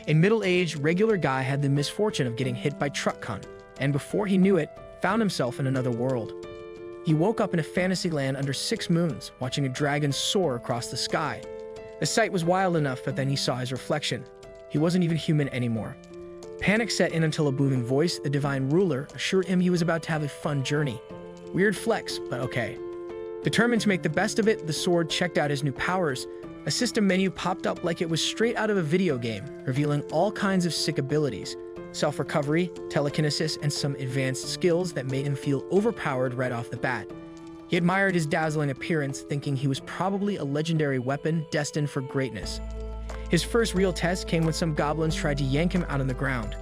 A middle-aged, regular guy had the misfortune of getting hit by truck cunt, and before he knew it, found himself in another world. He woke up in a fantasy land under 6 moons, watching a dragon soar across the sky. The sight was wild enough, but then he saw his reflection. He wasn't even human anymore. Panic set in until a booming voice, the divine ruler, assured him he was about to have a fun journey. Weird flex, but okay. Determined to make the best of it, the sword checked out his new powers. A system menu popped up like it was straight out of a video game, revealing all kinds of sick abilities. Self-recovery, telekinesis, and some advanced skills that made him feel overpowered right off the bat. He admired his dazzling appearance, thinking he was probably a legendary weapon destined for greatness. His first real test came when some goblins tried to yank him out on the ground.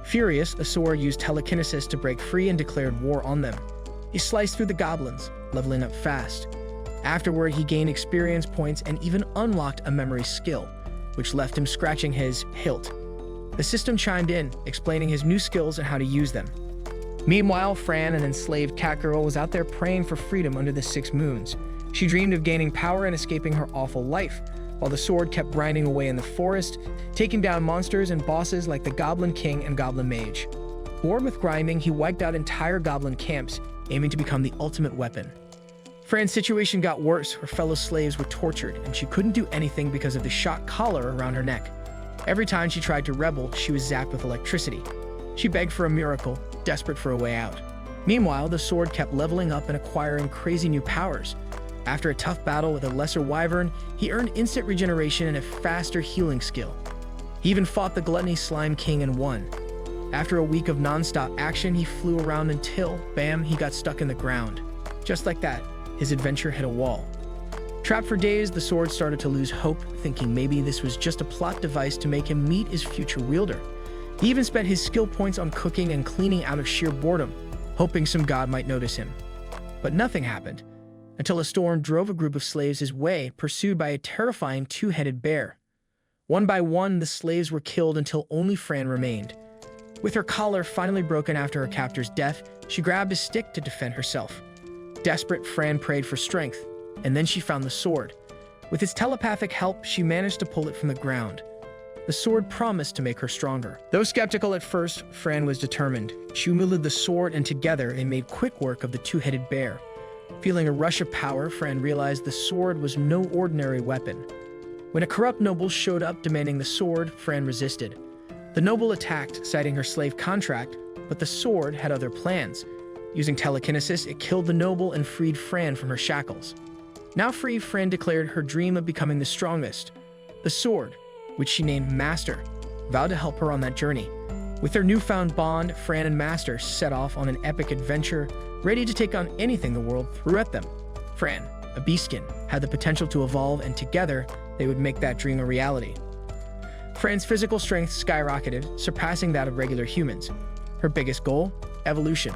Furious, the sword used telekinesis to break free and declared war on them. He sliced through the goblins, leveling up fast. Afterward, he gained experience points and even unlocked a memory skill, which left him scratching his hilt. The system chimed in, explaining his new skills and how to use them. Meanwhile, Fran, an enslaved cat girl, was out there praying for freedom under the 6 moons. She dreamed of gaining power and escaping her awful life, while the sword kept grinding away in the forest, taking down monsters and bosses like the Goblin King and Goblin Mage. Bored with grinding, he wiped out entire goblin camps, aiming to become the ultimate weapon. Fran's situation got worse. Her fellow slaves were tortured, and she couldn't do anything because of the shock collar around her neck. Every time she tried to rebel, she was zapped with electricity. She begged for a miracle, desperate for a way out. Meanwhile, the sword kept leveling up and acquiring crazy new powers. After a tough battle with a lesser wyvern, he earned instant regeneration and a faster healing skill. He even fought the Gluttony Slime King and won. After a week of non-stop action, he flew around until, bam, he got stuck in the ground. Just like that, his adventure hit a wall. Trapped for days, the sword started to lose hope, thinking maybe this was just a plot device to make him meet his future wielder. He even spent his skill points on cooking and cleaning out of sheer boredom, hoping some god might notice him. But nothing happened, until a storm drove a group of slaves his way, pursued by a terrifying 2-headed bear. One by one, the slaves were killed until only Fran remained. With her collar finally broken after her captor's death, she grabbed a stick to defend herself. Desperate, Fran prayed for strength, and then she found the sword. With its telepathic help, she managed to pull it from the ground. The sword promised to make her stronger. Though skeptical at first, Fran was determined. She wielded the sword, and together they made quick work of the 2-headed bear. Feeling a rush of power, Fran realized the sword was no ordinary weapon. When a corrupt noble showed up demanding the sword, Fran resisted. The noble attacked, citing her slave contract, but the sword had other plans. Using telekinesis, it killed the noble and freed Fran from her shackles. Now free, Fran declared her dream of becoming the strongest. The sword, which she named Master, vowed to help her on that journey. With their newfound bond, Fran and Master set off on an epic adventure, ready to take on anything the world threw at them. Fran, a beastskin, had the potential to evolve, and together, they would make that dream a reality. Fran's physical strength skyrocketed, surpassing that of regular humans. Her biggest goal? Evolution.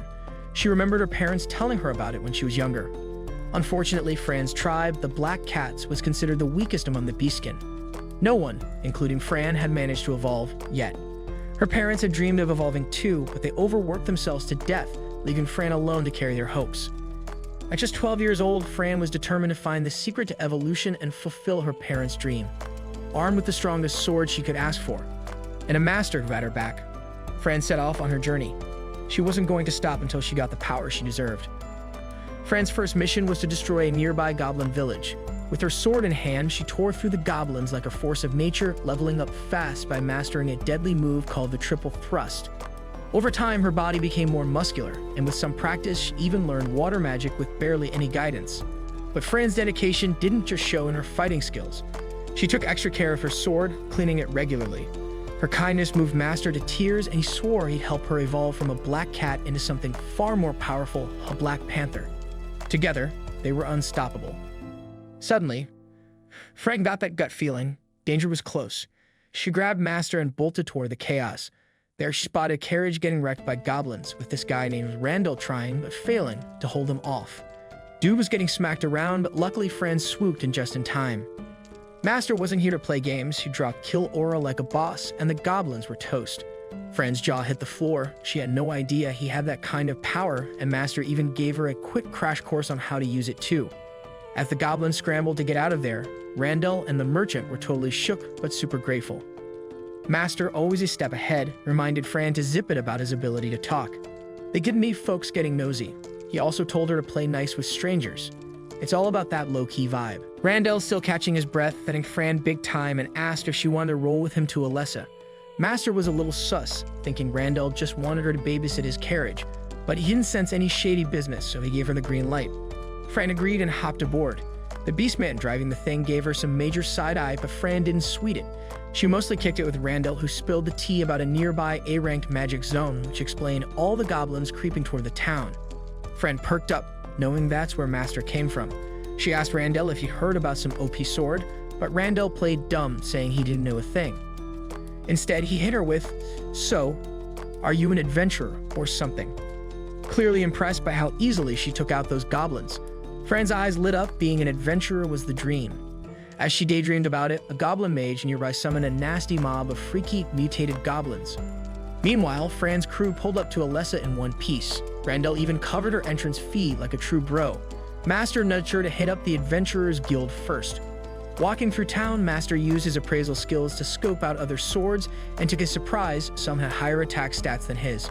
She remembered her parents telling her about it when she was younger. Unfortunately, Fran's tribe, the Black Cats, was considered the weakest among the beastskin. No one, including Fran, had managed to evolve yet. Her parents had dreamed of evolving too, but they overworked themselves to death, leaving Fran alone to carry their hopes. At just 12 years old, Fran was determined to find the secret to evolution and fulfill her parents' dream. Armed with the strongest sword she could ask for, and a master who had her back, Fran set off on her journey. She wasn't going to stop until she got the power she deserved. Fran's first mission was to destroy a nearby goblin village. With her sword in hand, she tore through the goblins like a force of nature, leveling up fast by mastering a deadly move called the triple thrust. Over time, her body became more muscular, and with some practice, she even learned water magic with barely any guidance. But Fran's dedication didn't just show in her fighting skills. She took extra care of her sword, cleaning it regularly. Her kindness moved Master to tears, and he swore he'd help her evolve from a black cat into something far more powerful, a black panther. Together, they were unstoppable. Suddenly, Fran got that gut feeling. Danger was close. She grabbed Master and bolted toward the chaos. There she spotted a carriage getting wrecked by goblins, with this guy named Randall trying, but failing, to hold them off. Dude was getting smacked around, but luckily Fran swooped in just in time. Master wasn't here to play games. He dropped kill aura like a boss, and the goblins were toast. Fran's jaw hit the floor. She had no idea he had that kind of power, and Master even gave her a quick crash course on how to use it too. As the goblins scrambled to get out of there, Randall and the merchant were totally shook but super grateful. Master, always a step ahead, reminded Fran to zip it about his ability to talk. They could meet folks getting nosy. He also told her to play nice with strangers. It's all about that low-key vibe. Randall's still catching his breath, thanking Fran big time and asked if she wanted to roll with him to Alessa. Master was a little sus, thinking Randall just wanted her to babysit his carriage, but he didn't sense any shady business, so he gave her the green light. Fran agreed and hopped aboard. The beastman driving the thing gave her some major side-eye, but Fran didn't sweet it. She mostly kicked it with Randall, who spilled the tea about a nearby A-ranked magic zone, which explained all the goblins creeping toward the town. Fran perked up, knowing that's where Master came from. She asked Randall if he'd heard about some OP sword, but Randall played dumb, saying he didn't know a thing. Instead, he hit her with, "So, are you an adventurer or something?" Clearly impressed by how easily she took out those goblins. Fran's eyes lit up. Being an adventurer was the dream. As she daydreamed about it, a goblin mage nearby summoned a nasty mob of freaky, mutated goblins. Meanwhile, Fran's crew pulled up to Alessa in one piece. Randall even covered her entrance fee like a true bro. Master nudged her to hit up the Adventurers Guild first. Walking through town, Master used his appraisal skills to scope out other swords, and to his surprise, some had higher attack stats than his.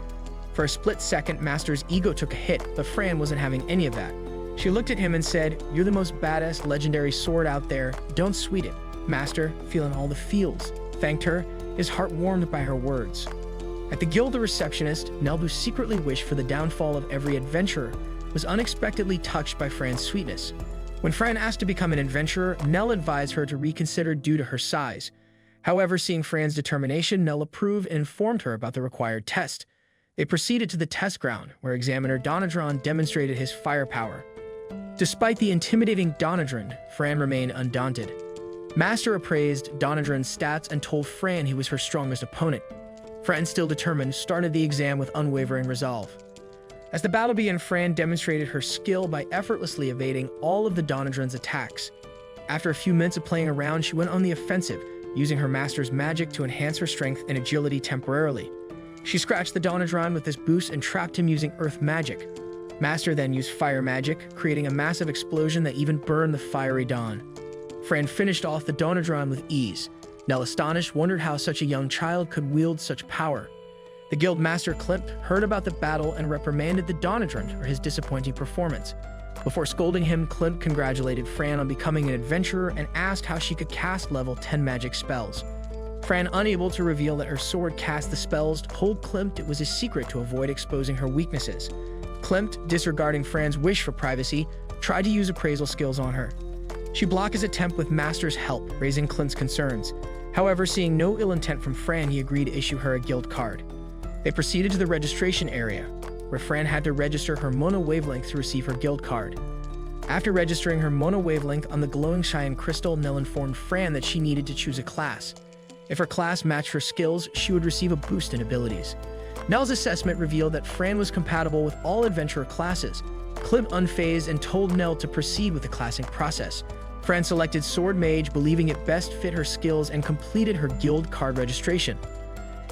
For a split second, Master's ego took a hit, but Fran wasn't having any of that. She looked at him and said, "You're the most badass legendary sword out there, don't sweet it." Master, feeling all the feels, thanked her, his heart warmed by her words. At the guild, the receptionist, Nell, who secretly wished for the downfall of every adventurer, was unexpectedly touched by Fran's sweetness. When Fran asked to become an adventurer, Nell advised her to reconsider due to her size. However, seeing Fran's determination, Nell approved and informed her about the required test. They proceeded to the test ground, where examiner Donadron demonstrated his firepower. Despite the intimidating Donadron, Fran remained undaunted. Master appraised Donadron's stats and told Fran he was her strongest opponent. Fran, still determined, started the exam with unwavering resolve. As the battle began, Fran demonstrated her skill by effortlessly evading all of the Donadron's attacks. After a few minutes of playing around, she went on the offensive, using her master's magic to enhance her strength and agility temporarily. She scratched the Donadron with this boost and trapped him using earth magic. Master then used fire magic, creating a massive explosion that even burned the fiery Don. Fran finished off the Donadron with ease. Nell, astonished, wondered how such a young child could wield such power. The guild master Klimt heard about the battle and reprimanded the Donadron for his disappointing performance. Before scolding him, Klimt congratulated Fran on becoming an adventurer and asked how she could cast level 10 magic spells. Fran, unable to reveal that her sword cast the spells, told Klimt it was a secret to avoid exposing her weaknesses. Klimt, disregarding Fran's wish for privacy, tried to use appraisal skills on her. She blocked his attempt with Master's help, raising Klimt's concerns. However, seeing no ill intent from Fran, he agreed to issue her a guild card. They proceeded to the registration area, where Fran had to register her mono wavelength to receive her guild card. After registering her mono wavelength on the glowing cyan crystal, Nell informed Fran that she needed to choose a class. If her class matched her skills, she would receive a boost in abilities. Nell's assessment revealed that Fran was compatible with all adventurer classes. Klimt, unfazed, and told Nell to proceed with the classing process. Fran selected Sword Mage, believing it best fit her skills, and completed her guild card registration.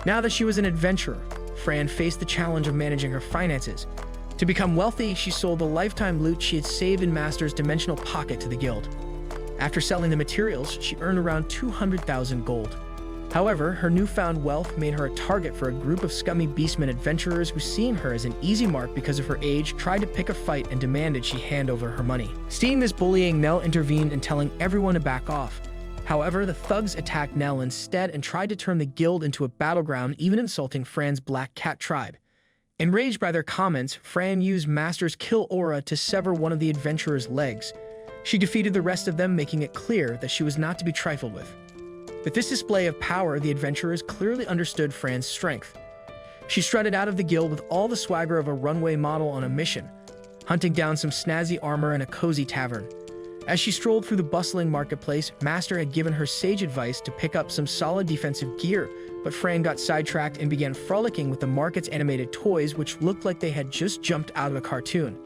Now that she was an adventurer, Fran faced the challenge of managing her finances. To become wealthy, she sold the lifetime loot she had saved in Master's dimensional pocket to the guild. After selling the materials, she earned around 200,000 gold. However, her newfound wealth made her a target for a group of scummy beastmen adventurers who, seeing her as an easy mark because of her age, tried to pick a fight and demanded she hand over her money. Seeing this bullying, Nell intervened and telling everyone to back off. However, the thugs attacked Nell instead and tried to turn the guild into a battleground, even insulting Fran's Black Cat tribe. Enraged by their comments, Fran used Master's kill aura to sever one of the adventurers' legs. She defeated the rest of them, making it clear that she was not to be trifled with. With this display of power, the adventurers clearly understood Fran's strength. She strutted out of the guild with all the swagger of a runway model on a mission, hunting down some snazzy armor in a cozy tavern. As she strolled through the bustling marketplace, Master had given her sage advice to pick up some solid defensive gear, but Fran got sidetracked and began frolicking with the market's animated toys, which looked like they had just jumped out of a cartoon.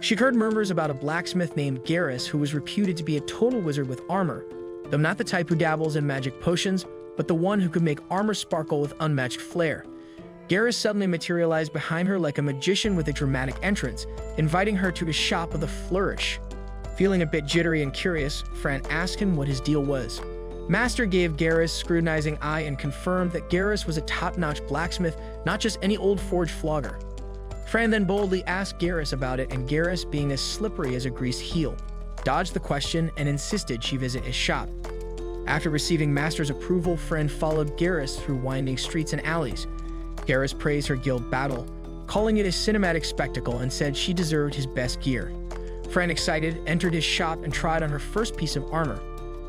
She heard murmurs about a blacksmith named Garrus who was reputed to be a total wizard with armor, though not the type who dabbles in magic potions, but the one who could make armor sparkle with unmatched flair. Garrus suddenly materialized behind her like a magician with a dramatic entrance, inviting her to his shop with a flourish. Feeling a bit jittery and curious, Fran asked him what his deal was. Master gave Garrus scrutinizing eye and confirmed that Garrus was a top-notch blacksmith, not just any old forge flogger. Fran then boldly asked Garrus about it, and Garrus, being as slippery as a greased heel, dodged the question and insisted she visit his shop. After receiving Master's approval, Fran followed Garrus through winding streets and alleys. Garrus praised her guild battle, calling it a cinematic spectacle, and said she deserved his best gear. Fran, excited, entered his shop and tried on her first piece of armor.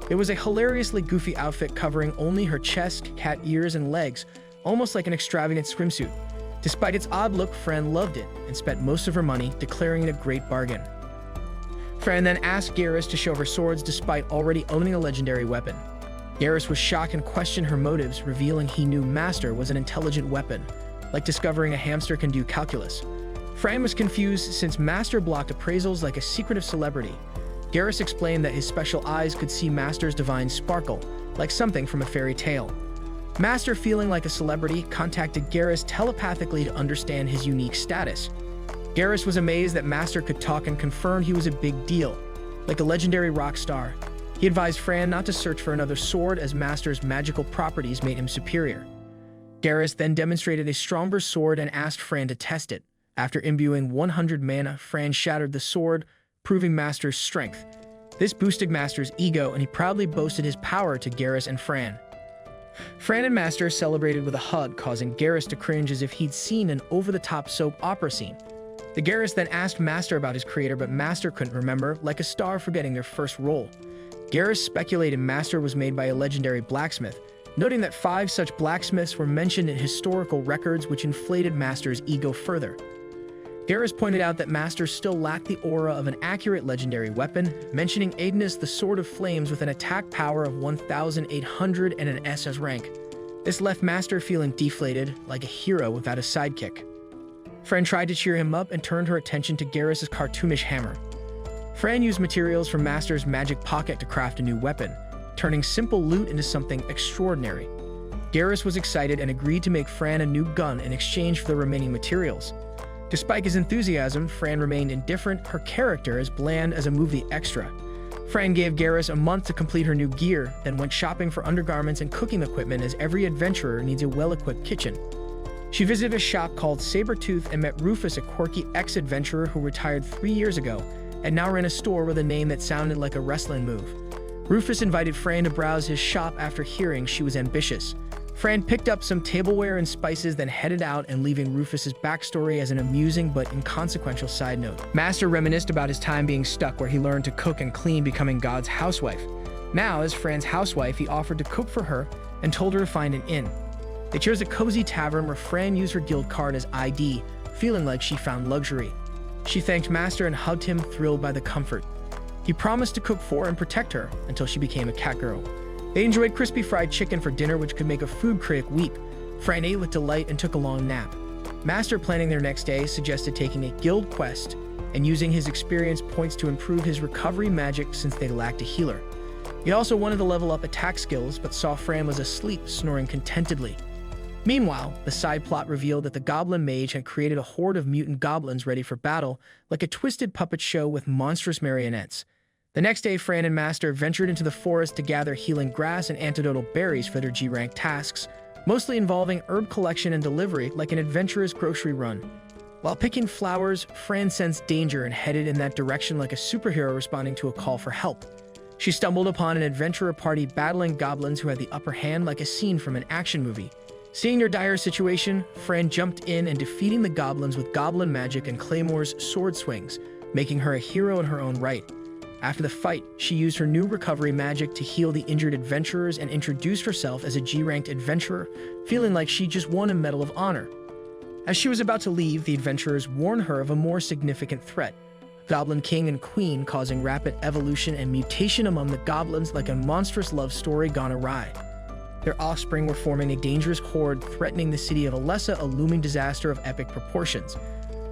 It was a hilariously goofy outfit covering only her chest, cat ears, and legs, almost like an extravagant swimsuit. Despite its odd look, Fran loved it and spent most of her money, declaring it a great bargain. Fran then asked Garrus to show her swords despite already owning a legendary weapon. Garrus was shocked and questioned her motives, revealing he knew Master was an intelligent weapon, like discovering a hamster can do calculus. Fran was confused since Master blocked appraisals like a secretive celebrity. Garrus explained that his special eyes could see Master's divine sparkle, like something from a fairy tale. Master, feeling like a celebrity, contacted Garrus telepathically to understand his unique status. Garrus was amazed that Master could talk and confirmed he was a big deal, like a legendary rock star. He advised Fran not to search for another sword as Master's magical properties made him superior. Garrus then demonstrated a stronger sword and asked Fran to test it. After imbuing 100 mana, Fran shattered the sword, proving Master's strength. This boosted Master's ego, and he proudly boasted his power to Garrus and Fran. Fran and Master celebrated with a hug, causing Garrus to cringe as if he'd seen an over-the-top soap opera scene. The Garrus then asked Master about his creator, but Master couldn't remember, like a star forgetting their first role. Garrus speculated Master was made by a legendary blacksmith, noting that 5 such blacksmiths were mentioned in historical records, which inflated Master's ego further. Garrus pointed out that Master still lacked the aura of an accurate legendary weapon, mentioning Aedenus, the Sword of Flames, with an attack power of 1,800 and an SS rank. This left Master feeling deflated, like a hero without a sidekick. Fran tried to cheer him up and turned her attention to Garrus' cartoonish hammer. Fran used materials from Master's magic pocket to craft a new weapon, turning simple loot into something extraordinary. Garrus was excited and agreed to make Fran a new gun in exchange for the remaining materials. Despite his enthusiasm, Fran remained indifferent, her character as bland as a movie extra. Fran gave Garrus a month to complete her new gear, then went shopping for undergarments and cooking equipment, as every adventurer needs a well-equipped kitchen. She visited a shop called Sabretooth and met Rufus, a quirky ex-adventurer who retired 3 years ago and now ran a store with a name that sounded like a wrestling move. Rufus invited Fran to browse his shop after hearing she was ambitious. Fran picked up some tableware and spices, then headed out, and leaving Rufus's backstory as an amusing but inconsequential side note. Master reminisced about his time being stuck, where he learned to cook and clean, becoming God's housewife. Now, as Fran's housewife, he offered to cook for her and told her to find an inn. They chose a cozy tavern where Fran used her guild card as ID, feeling like she found luxury. She thanked Master and hugged him, thrilled by the comfort. He promised to cook for and protect her until she became a cat girl. They enjoyed crispy fried chicken for dinner, which could make a food critic weep. Fran ate with delight and took a long nap. Master, planning their next day, suggested taking a guild quest and using his experience points to improve his recovery magic since they lacked a healer. He also wanted to level up attack skills, but saw Fran was asleep, snoring contentedly. Meanwhile, the side plot revealed that the goblin mage had created a horde of mutant goblins ready for battle, like a twisted puppet show with monstrous marionettes. The next day, Fran and Master ventured into the forest to gather healing grass and antidotal berries for their G-rank tasks, mostly involving herb collection and delivery like an adventurous grocery run. While picking flowers, Fran sensed danger and headed in that direction like a superhero responding to a call for help. She stumbled upon an adventurer party battling goblins who had the upper hand, like a scene from an action movie. Seeing their dire situation, Fran jumped in and defeating the goblins with goblin magic and Claymore's sword swings, making her a hero in her own right. After the fight, she used her new recovery magic to heal the injured adventurers and introduced herself as a G-ranked adventurer, feeling like she just won a Medal of Honor. As she was about to leave, the adventurers warned her of a more significant threat: Goblin King and Queen, causing rapid evolution and mutation among the goblins like a monstrous love story gone awry. Their offspring were forming a dangerous horde, threatening the city of Alessa, a looming disaster of epic proportions.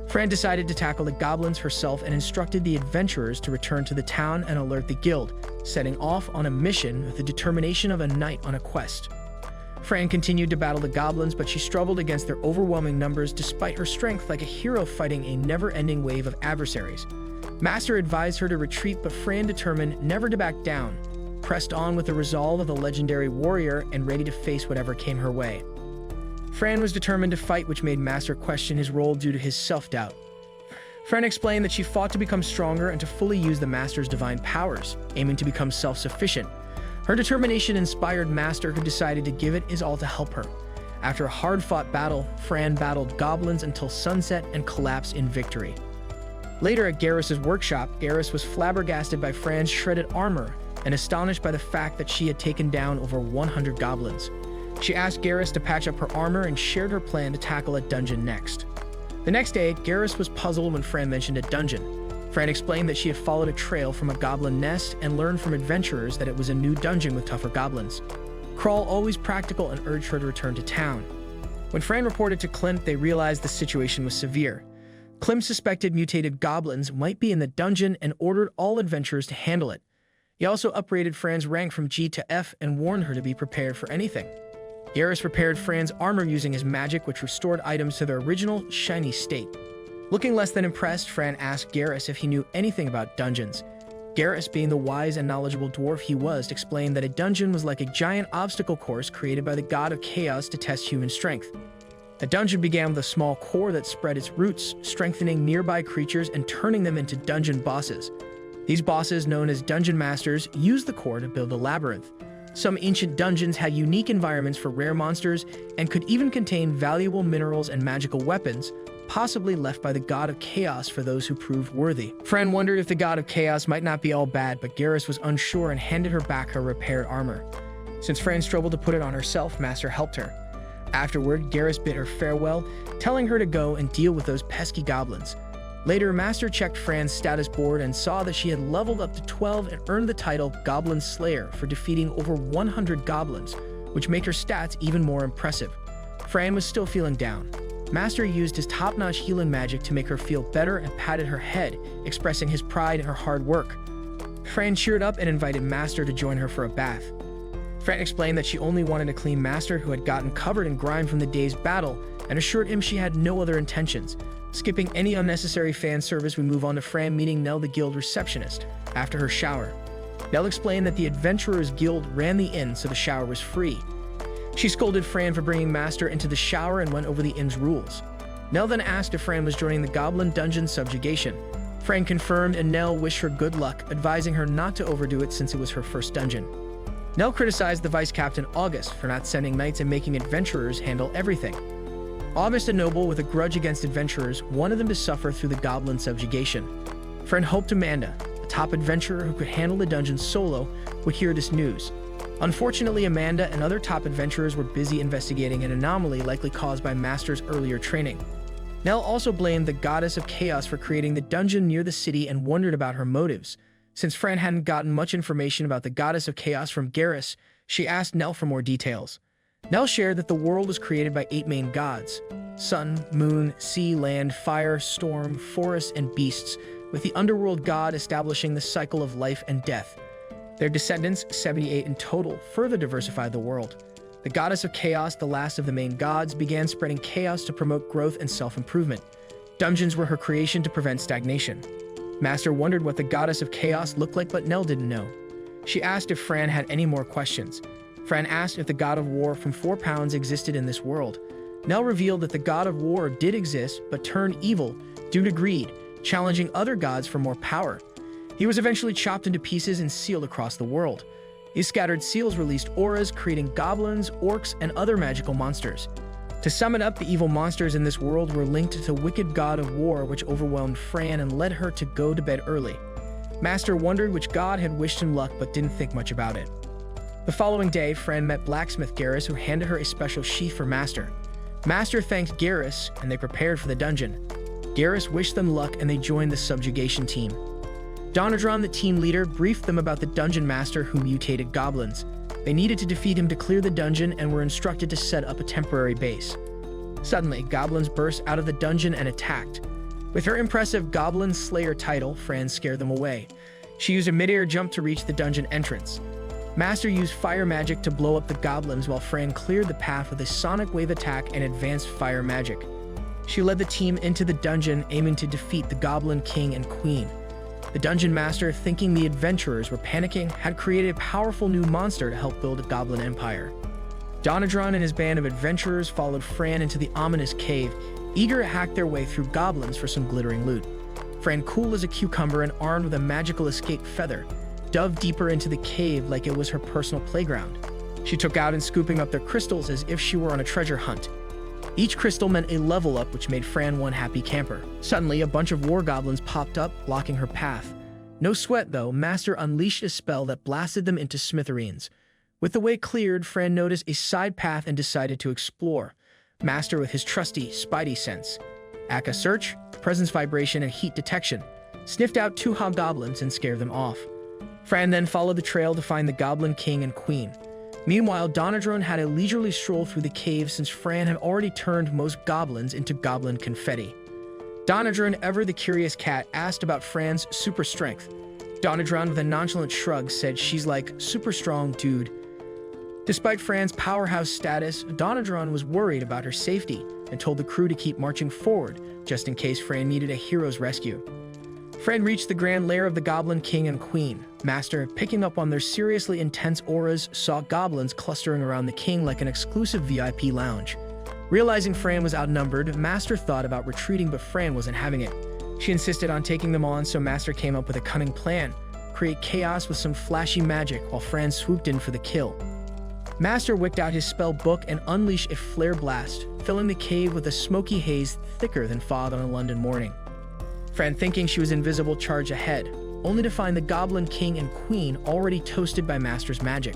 Fran decided to tackle the goblins herself and instructed the adventurers to return to the town and alert the guild, setting off on a mission with the determination of a knight on a quest. Fran continued to battle the goblins, but she struggled against their overwhelming numbers despite her strength, like a hero fighting a never-ending wave of adversaries. Master advised her to retreat, but Fran determined never to back down. pressed on with the resolve of a legendary warrior and ready to face whatever came her way. Fran was determined to fight, which made Master question his role due to his self-doubt. Fran explained that she fought to become stronger and to fully use the Master's divine powers, aiming to become self-sufficient. Her determination inspired Master, who decided to give it his all to help her. After a hard-fought battle, Fran battled goblins until sunset and collapsed in victory. Later at Garrus's workshop, Garrus was flabbergasted by Fran's shredded armor and astonished by the fact that she had taken down over 100 goblins. She asked Garrus to patch up her armor and shared her plan to tackle a dungeon next. The next day, Garrus was puzzled when Fran mentioned a dungeon. Fran explained that she had followed a trail from a goblin nest and learned from adventurers that it was a new dungeon with tougher goblins. Kral, always practical, and urged her to return to town. When Fran reported to Klimt, they realized the situation was severe. Klimt suspected mutated goblins might be in the dungeon and ordered all adventurers to handle it. He also upgraded Fran's rank from G to F and warned her to be prepared for anything. Garrus repaired Fran's armor using his magic, which restored items to their original, shiny state. Looking less than impressed, Fran asked Garrus if he knew anything about dungeons. Garrus, being the wise and knowledgeable dwarf he was, explained that a dungeon was like a giant obstacle course created by the god of chaos to test human strength. The dungeon began with a small core that spread its roots, strengthening nearby creatures and turning them into dungeon bosses. These bosses, known as dungeon masters, used the core to build a labyrinth. Some ancient dungeons had unique environments for rare monsters and could even contain valuable minerals and magical weapons, possibly left by the god of chaos for those who proved worthy. Fran wondered if the god of chaos might not be all bad, but Garrus was unsure and handed her back her repaired armor. Since Fran struggled to put it on herself, Master helped her. Afterward, Garrus bid her farewell, telling her to go and deal with those pesky goblins. Later, Master checked Fran's status board and saw that she had leveled up to 12 and earned the title Goblin Slayer for defeating over 100 goblins, which made her stats even more impressive. Fran was still feeling down. Master used his top-notch healing magic to make her feel better and patted her head, expressing his pride in her hard work. Fran cheered up and invited Master to join her for a bath. Fran explained that she only wanted a clean Master who had gotten covered in grime from the day's battle and assured him she had no other intentions. Skipping any unnecessary fan service, we move on to Fran meeting Nell, the guild receptionist, after her shower. Nell explained that the Adventurers Guild ran the inn, so the shower was free. She scolded Fran for bringing Master into the shower and went over the inn's rules. Nell then asked if Fran was joining the Goblin Dungeon Subjugation. Fran confirmed, and Nell wished her good luck, advising her not to overdo it since it was her first dungeon. Nell criticized the Vice Captain August for not sending knights and making adventurers handle everything. August, a noble with a grudge against adventurers, wanted them to suffer through the Goblin Subjugation. Fran hoped Amanda, a top adventurer who could handle the dungeon solo, would hear this news. Unfortunately, Amanda and other top adventurers were busy investigating an anomaly likely caused by Master's earlier training. Nell also blamed the Goddess of Chaos for creating the dungeon near the city and wondered about her motives. Since Fran hadn't gotten much information about the Goddess of Chaos from Garrus, she asked Nell for more details. Nell shared that the world was created by 8 main gods: sun, moon, sea, land, fire, storm, forest, and beasts, with the underworld god establishing the cycle of life and death. Their descendants, 78 in total, further diversified the world. The Goddess of Chaos, the last of the main gods, began spreading chaos to promote growth and self-improvement. Dungeons were her creation to prevent stagnation. Master wondered what the Goddess of Chaos looked like, but Nell didn't know. She asked if Fran had any more questions. Fran asked if the God of War from 4 Pounds existed in this world. Nell revealed that the God of War did exist, but turned evil due to greed, challenging other gods for more power. He was eventually chopped into pieces and sealed across the world. These scattered seals released auras, creating goblins, orcs, and other magical monsters. To sum it up, the evil monsters in this world were linked to the wicked god of war, which overwhelmed Fran and led her to go to bed early. Master wondered which god had wished him luck, but didn't think much about it. The following day, Fran met blacksmith Garrus, who handed her a special sheath for Master. Master thanked Garrus, and they prepared for the dungeon. Garrus wished them luck, and they joined the subjugation team. Donadron, the team leader, briefed them about the dungeon master who mutated goblins. They needed to defeat him to clear the dungeon and were instructed to set up a temporary base. Suddenly, goblins burst out of the dungeon and attacked. With her impressive Goblin Slayer title, Fran scared them away. She used a mid-air jump to reach the dungeon entrance. Master used fire magic to blow up the goblins, while Fran cleared the path with a sonic wave attack and advanced fire magic. She led the team into the dungeon, aiming to defeat the Goblin King and Queen. The dungeon master, thinking the adventurers were panicking, had created a powerful new monster to help build a goblin empire. Donadron and his band of adventurers followed Fran into the ominous cave, eager to hack their way through goblins for some glittering loot. Fran, cool as a cucumber and armed with a magical escape feather, dove deeper into the cave like it was her personal playground. She took out and scooping up their crystals as if she were on a treasure hunt. Each crystal meant a level up, which made Fran one happy camper. Suddenly, a bunch of war goblins popped up, blocking her path. No sweat, though. Master unleashed a spell that blasted them into smithereens. With the way cleared, Fran noticed a side path and decided to explore. Master, with his trusty spidey sense, Aka search, presence vibration, and heat detection, sniffed out 2 hobgoblins and scared them off. Fran then followed the trail to find the Goblin King and Queen. Meanwhile, Donadron had a leisurely stroll through the cave since Fran had already turned most goblins into goblin confetti. Donadron, ever the curious cat, asked about Fran's super strength. Donadron, with a nonchalant shrug, said she's like super strong, dude. Despite Fran's powerhouse status, Donadron was worried about her safety and told the crew to keep marching forward, just in case Fran needed a hero's rescue. Fran reached the grand lair of the Goblin King and Queen. Master, picking up on their seriously intense auras, saw goblins clustering around the king like an exclusive VIP lounge. Realizing Fran was outnumbered, Master thought about retreating, but Fran wasn't having it. She insisted on taking them on, so Master came up with a cunning plan: create chaos with some flashy magic while Fran swooped in for the kill. Master whipped out his spell book and unleashed a flare blast, filling the cave with a smoky haze thicker than fog on a London morning. Fran, thinking she was invisible, charged ahead, only to find the Goblin King and Queen already toasted by Master's magic.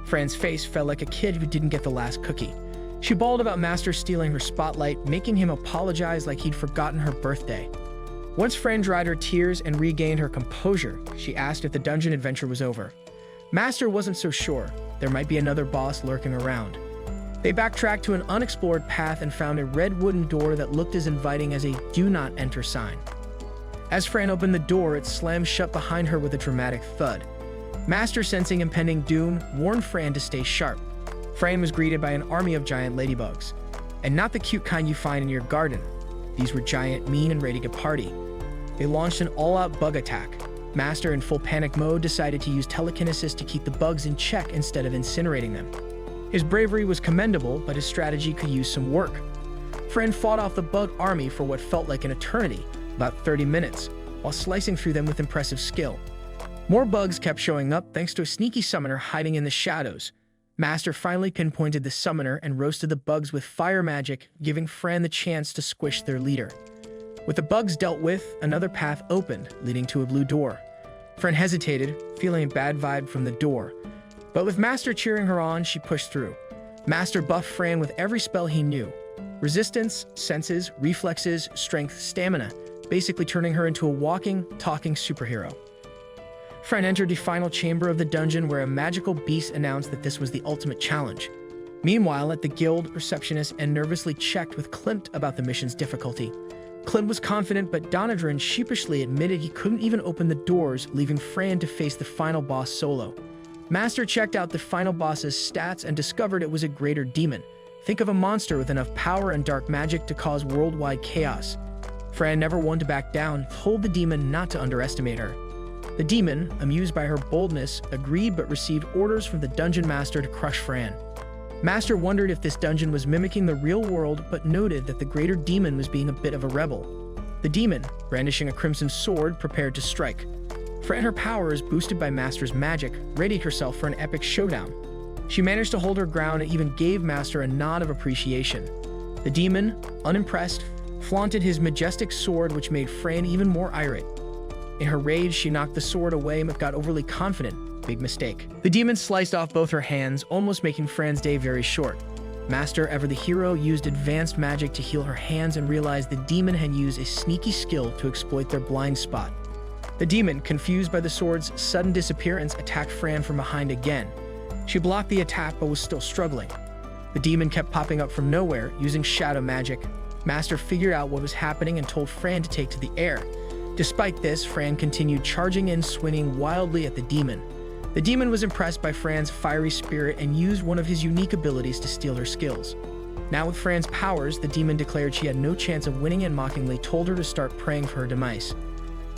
Fran's face felt like a kid who didn't get the last cookie. She bawled about Master stealing her spotlight, making him apologize like he'd forgotten her birthday. Once Fran dried her tears and regained her composure, she asked if the dungeon adventure was over. Master wasn't so sure. There might be another boss lurking around. They backtracked to an unexplored path and found a red wooden door that looked as inviting as a "Do Not Enter" sign. As Fran opened the door, it slammed shut behind her with a dramatic thud. Master, sensing impending doom, warned Fran to stay sharp. Fran was greeted by an army of giant ladybugs. And not the cute kind you find in your garden. These were giant, mean, and ready to party. They launched an all-out bug attack. Master, in full panic mode, decided to use telekinesis to keep the bugs in check instead of incinerating them. His bravery was commendable, but his strategy could use some work. Fran fought off the bug army for what felt like an eternity, about 30 minutes, while slicing through them with impressive skill. More bugs kept showing up thanks to a sneaky summoner hiding in the shadows. Master finally pinpointed the summoner and roasted the bugs with fire magic, giving Fran the chance to squish their leader. With the bugs dealt with, another path opened, leading to a blue door. Fran hesitated, feeling a bad vibe from the door. But with Master cheering her on, she pushed through. Master buffed Fran with every spell he knew. Resistance, senses, reflexes, strength, stamina, basically turning her into a walking, talking superhero. Fran entered the final chamber of the dungeon where a magical beast announced that this was the ultimate challenge. Meanwhile, at the guild, receptionist and nervously checked with Klimt about the mission's difficulty. Klimt was confident, but Donadron sheepishly admitted he couldn't even open the doors, leaving Fran to face the final boss solo. Master checked out the final boss's stats and discovered it was a greater demon. Think of a monster with enough power and dark magic to cause worldwide chaos. Fran, never one to back down, told the demon not to underestimate her. The demon, amused by her boldness, agreed but received orders from the dungeon master to crush Fran. Master wondered if this dungeon was mimicking the real world, but noted that the greater demon was being a bit of a rebel. The demon, brandishing a crimson sword, prepared to strike. Fran, her powers boosted by Master's magic, readied herself for an epic showdown. She managed to hold her ground and even gave Master a nod of appreciation. The demon, unimpressed, flaunted his majestic sword, which made Fran even more irate. In her rage, she knocked the sword away but got overly confident. Big mistake. The demon sliced off both her hands, almost making Fran's day very short. Master, ever the hero, used advanced magic to heal her hands and realized the demon had used a sneaky skill to exploit their blind spot. The demon, confused by the sword's sudden disappearance, attacked Fran from behind again. She blocked the attack but was still struggling. The demon kept popping up from nowhere, using shadow magic. Master figured out what was happening and told Fran to take to the air. Despite this, Fran continued charging in, swinging wildly at the demon. The demon was impressed by Fran's fiery spirit and used one of his unique abilities to steal her skills. Now with Fran's powers, the demon declared she had no chance of winning and mockingly told her to start praying for her demise.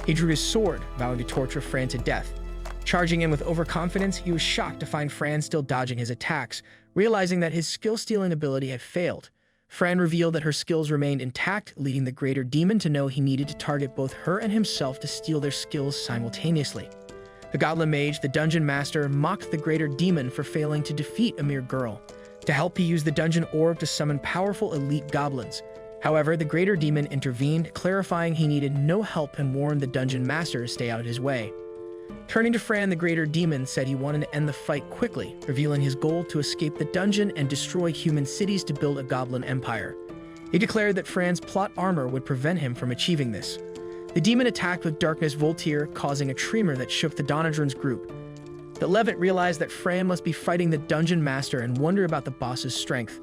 He drew his sword, vowing to torture Fran to death. Charging in with overconfidence, he was shocked to find Fran still dodging his attacks, realizing that his skill-stealing ability had failed. Fran revealed that her skills remained intact, leading the greater demon to know he needed to target both her and himself to steal their skills simultaneously. The Goblin Mage, the Dungeon Master, mocked the greater demon for failing to defeat a mere girl. To help, he used the Dungeon Orb to summon powerful elite goblins. However, the greater demon intervened, clarifying he needed no help and warned the Dungeon Master to stay out of his way. Turning to Fran, the greater demon said he wanted to end the fight quickly, revealing his goal to escape the dungeon and destroy human cities to build a goblin empire. He declared that Fran's plot armor would prevent him from achieving this. The demon attacked with Darkness Voltaire, causing a tremor that shook the Donadron's group. The Levant realized that Fran must be fighting the Dungeon Master and wondered about the boss's strength.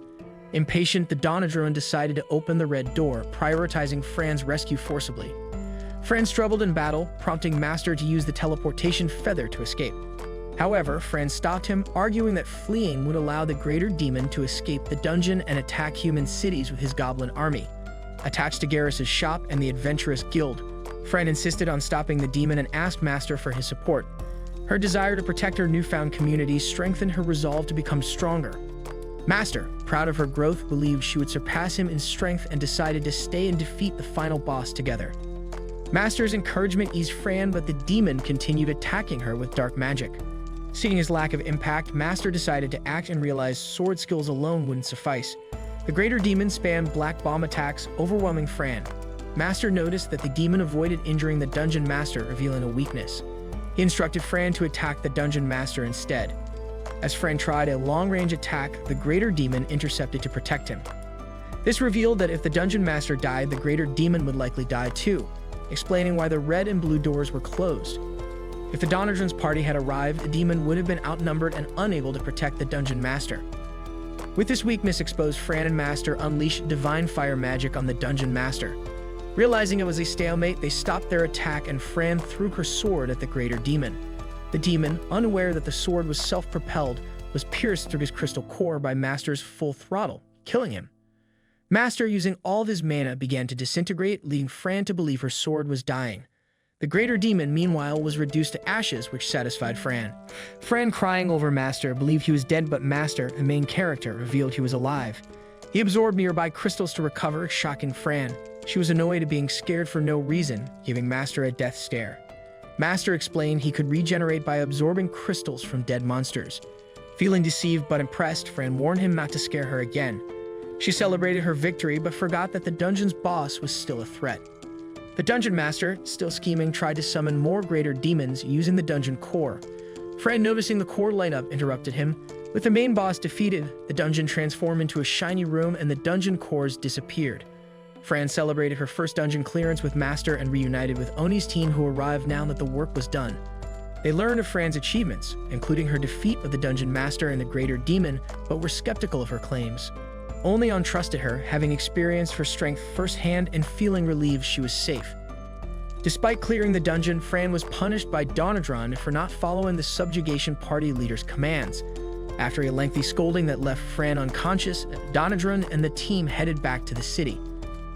Impatient, the Donadron decided to open the red door, prioritizing Fran's rescue forcibly. Fran struggled in battle, prompting Master to use the teleportation feather to escape. However, Fran stopped him, arguing that fleeing would allow the greater demon to escape the dungeon and attack human cities with his goblin army. Attached to Garrus's shop and the Adventurous Guild, Fran insisted on stopping the demon and asked Master for his support. Her desire to protect her newfound community strengthened her resolve to become stronger. Master, proud of her growth, believed she would surpass him in strength and decided to stay and defeat the final boss together. Master's encouragement eased Fran, but the demon continued attacking her with dark magic. Seeing his lack of impact, Master decided to act and realized sword skills alone wouldn't suffice. The greater demon spammed black bomb attacks, overwhelming Fran. Master noticed that the demon avoided injuring the Dungeon Master, revealing a weakness. He instructed Fran to attack the Dungeon Master instead. As Fran tried a long-range attack, the greater demon intercepted to protect him. This revealed that if the Dungeon Master died, the greater demon would likely die too, explaining why the red and blue doors were closed. If the Donadron's party had arrived, the demon would have been outnumbered and unable to protect the Dungeon Master. With this weakness exposed, Fran and Master unleashed divine fire magic on the Dungeon Master. Realizing it was a stalemate, they stopped their attack and Fran threw her sword at the greater demon. The demon, unaware that the sword was self-propelled, was pierced through his crystal core by Master's full throttle, killing him. Master, using all of his mana, began to disintegrate, leading Fran to believe her sword was dying. The greater demon, meanwhile, was reduced to ashes, which satisfied Fran. Fran, crying over Master, believed he was dead, but Master, the main character, revealed he was alive. He absorbed nearby crystals to recover, shocking Fran. She was annoyed at being scared for no reason, giving Master a death stare. Master explained he could regenerate by absorbing crystals from dead monsters. Feeling deceived but impressed, Fran warned him not to scare her again. She celebrated her victory but forgot that the dungeon's boss was still a threat. The Dungeon Master, still scheming, tried to summon more greater demons using the dungeon core. Fran, noticing the core light up, interrupted him. With the main boss defeated, the dungeon transformed into a shiny room and the dungeon cores disappeared. Fran celebrated her first dungeon clearance with Master and reunited with Oni's team, who arrived now that the work was done. They learned of Fran's achievements, including her defeat of the Dungeon Master and the greater demon, but were skeptical of her claims. Onion trusted her, having experienced her strength firsthand and feeling relieved she was safe. Despite clearing the dungeon, Fran was punished by Donadron for not following the subjugation party leader's commands. After a lengthy scolding that left Fran unconscious, Donadron and the team headed back to the city.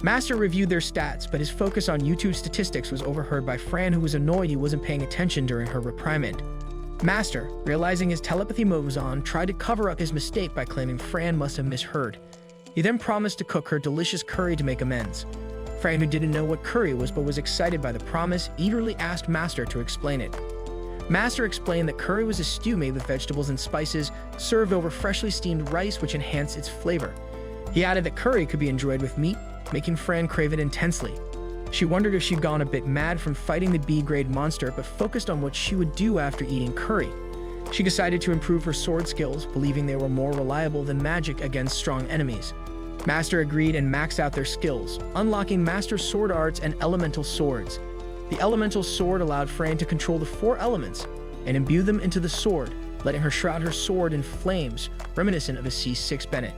Master reviewed their stats, but his focus on YouTube statistics was overheard by Fran, who was annoyed he wasn't paying attention during her reprimand. Master, realizing his telepathy mode was on, tried to cover up his mistake by claiming Fran must have misheard. He then promised to cook her delicious curry to make amends. Fran, who didn't know what curry was but was excited by the promise, eagerly asked Master to explain it. Master explained that curry was a stew made with vegetables and spices, served over freshly steamed rice, which enhanced its flavor. He added that curry could be enjoyed with meat, making Fran crave it intensely. She wondered if she'd gone a bit mad from fighting the B-grade monster, but focused on what she would do after eating curry. She decided to improve her sword skills, believing they were more reliable than magic against strong enemies. Master agreed and maxed out their skills, unlocking Master Sword Arts and Elemental Swords. The Elemental Sword allowed Fran to control the 4 elements and imbue them into the sword, letting her shroud her sword in flames, reminiscent of a C6 Bennett.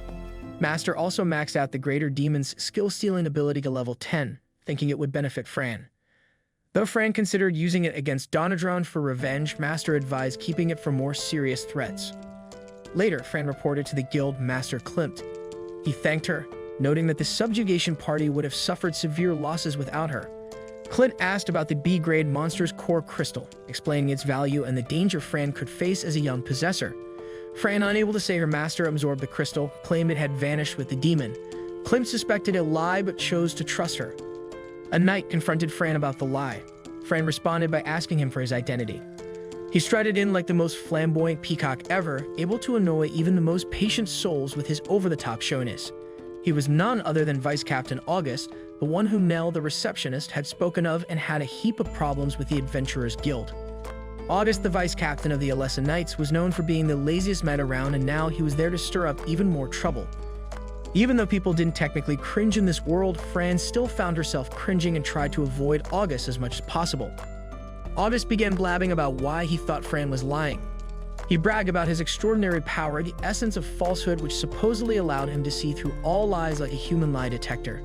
Master also maxed out the Greater Demon's skill-stealing ability to level 10, thinking it would benefit Fran. Though Fran considered using it against Donadron for revenge, Master advised keeping it for more serious threats. Later, Fran reported to the guild Master Klimt. He thanked her, noting that the subjugation party would have suffered severe losses without her. Clint asked about the B-grade monster's core crystal, explaining its value and the danger Fran could face as a young possessor. Fran, unable to say her master absorbed the crystal, claimed it had vanished with the demon. Clint suspected a lie but chose to trust her. A knight confronted Fran about the lie. Fran responded by asking him for his identity. He strutted in like the most flamboyant peacock ever, able to annoy even the most patient souls with his over-the-top showness. He was none other than Vice Captain August, the one whom Nell, the receptionist, had spoken of and had a heap of problems with the Adventurers Guild. August, the vice captain of the Alessa Knights, was known for being the laziest man around, and now he was there to stir up even more trouble. Even though people didn't technically cringe in this world, Fran still found herself cringing and tried to avoid August as much as possible. August began blabbing about why he thought Fran was lying. He bragged about his extraordinary power, the essence of falsehood, which supposedly allowed him to see through all lies like a human lie detector.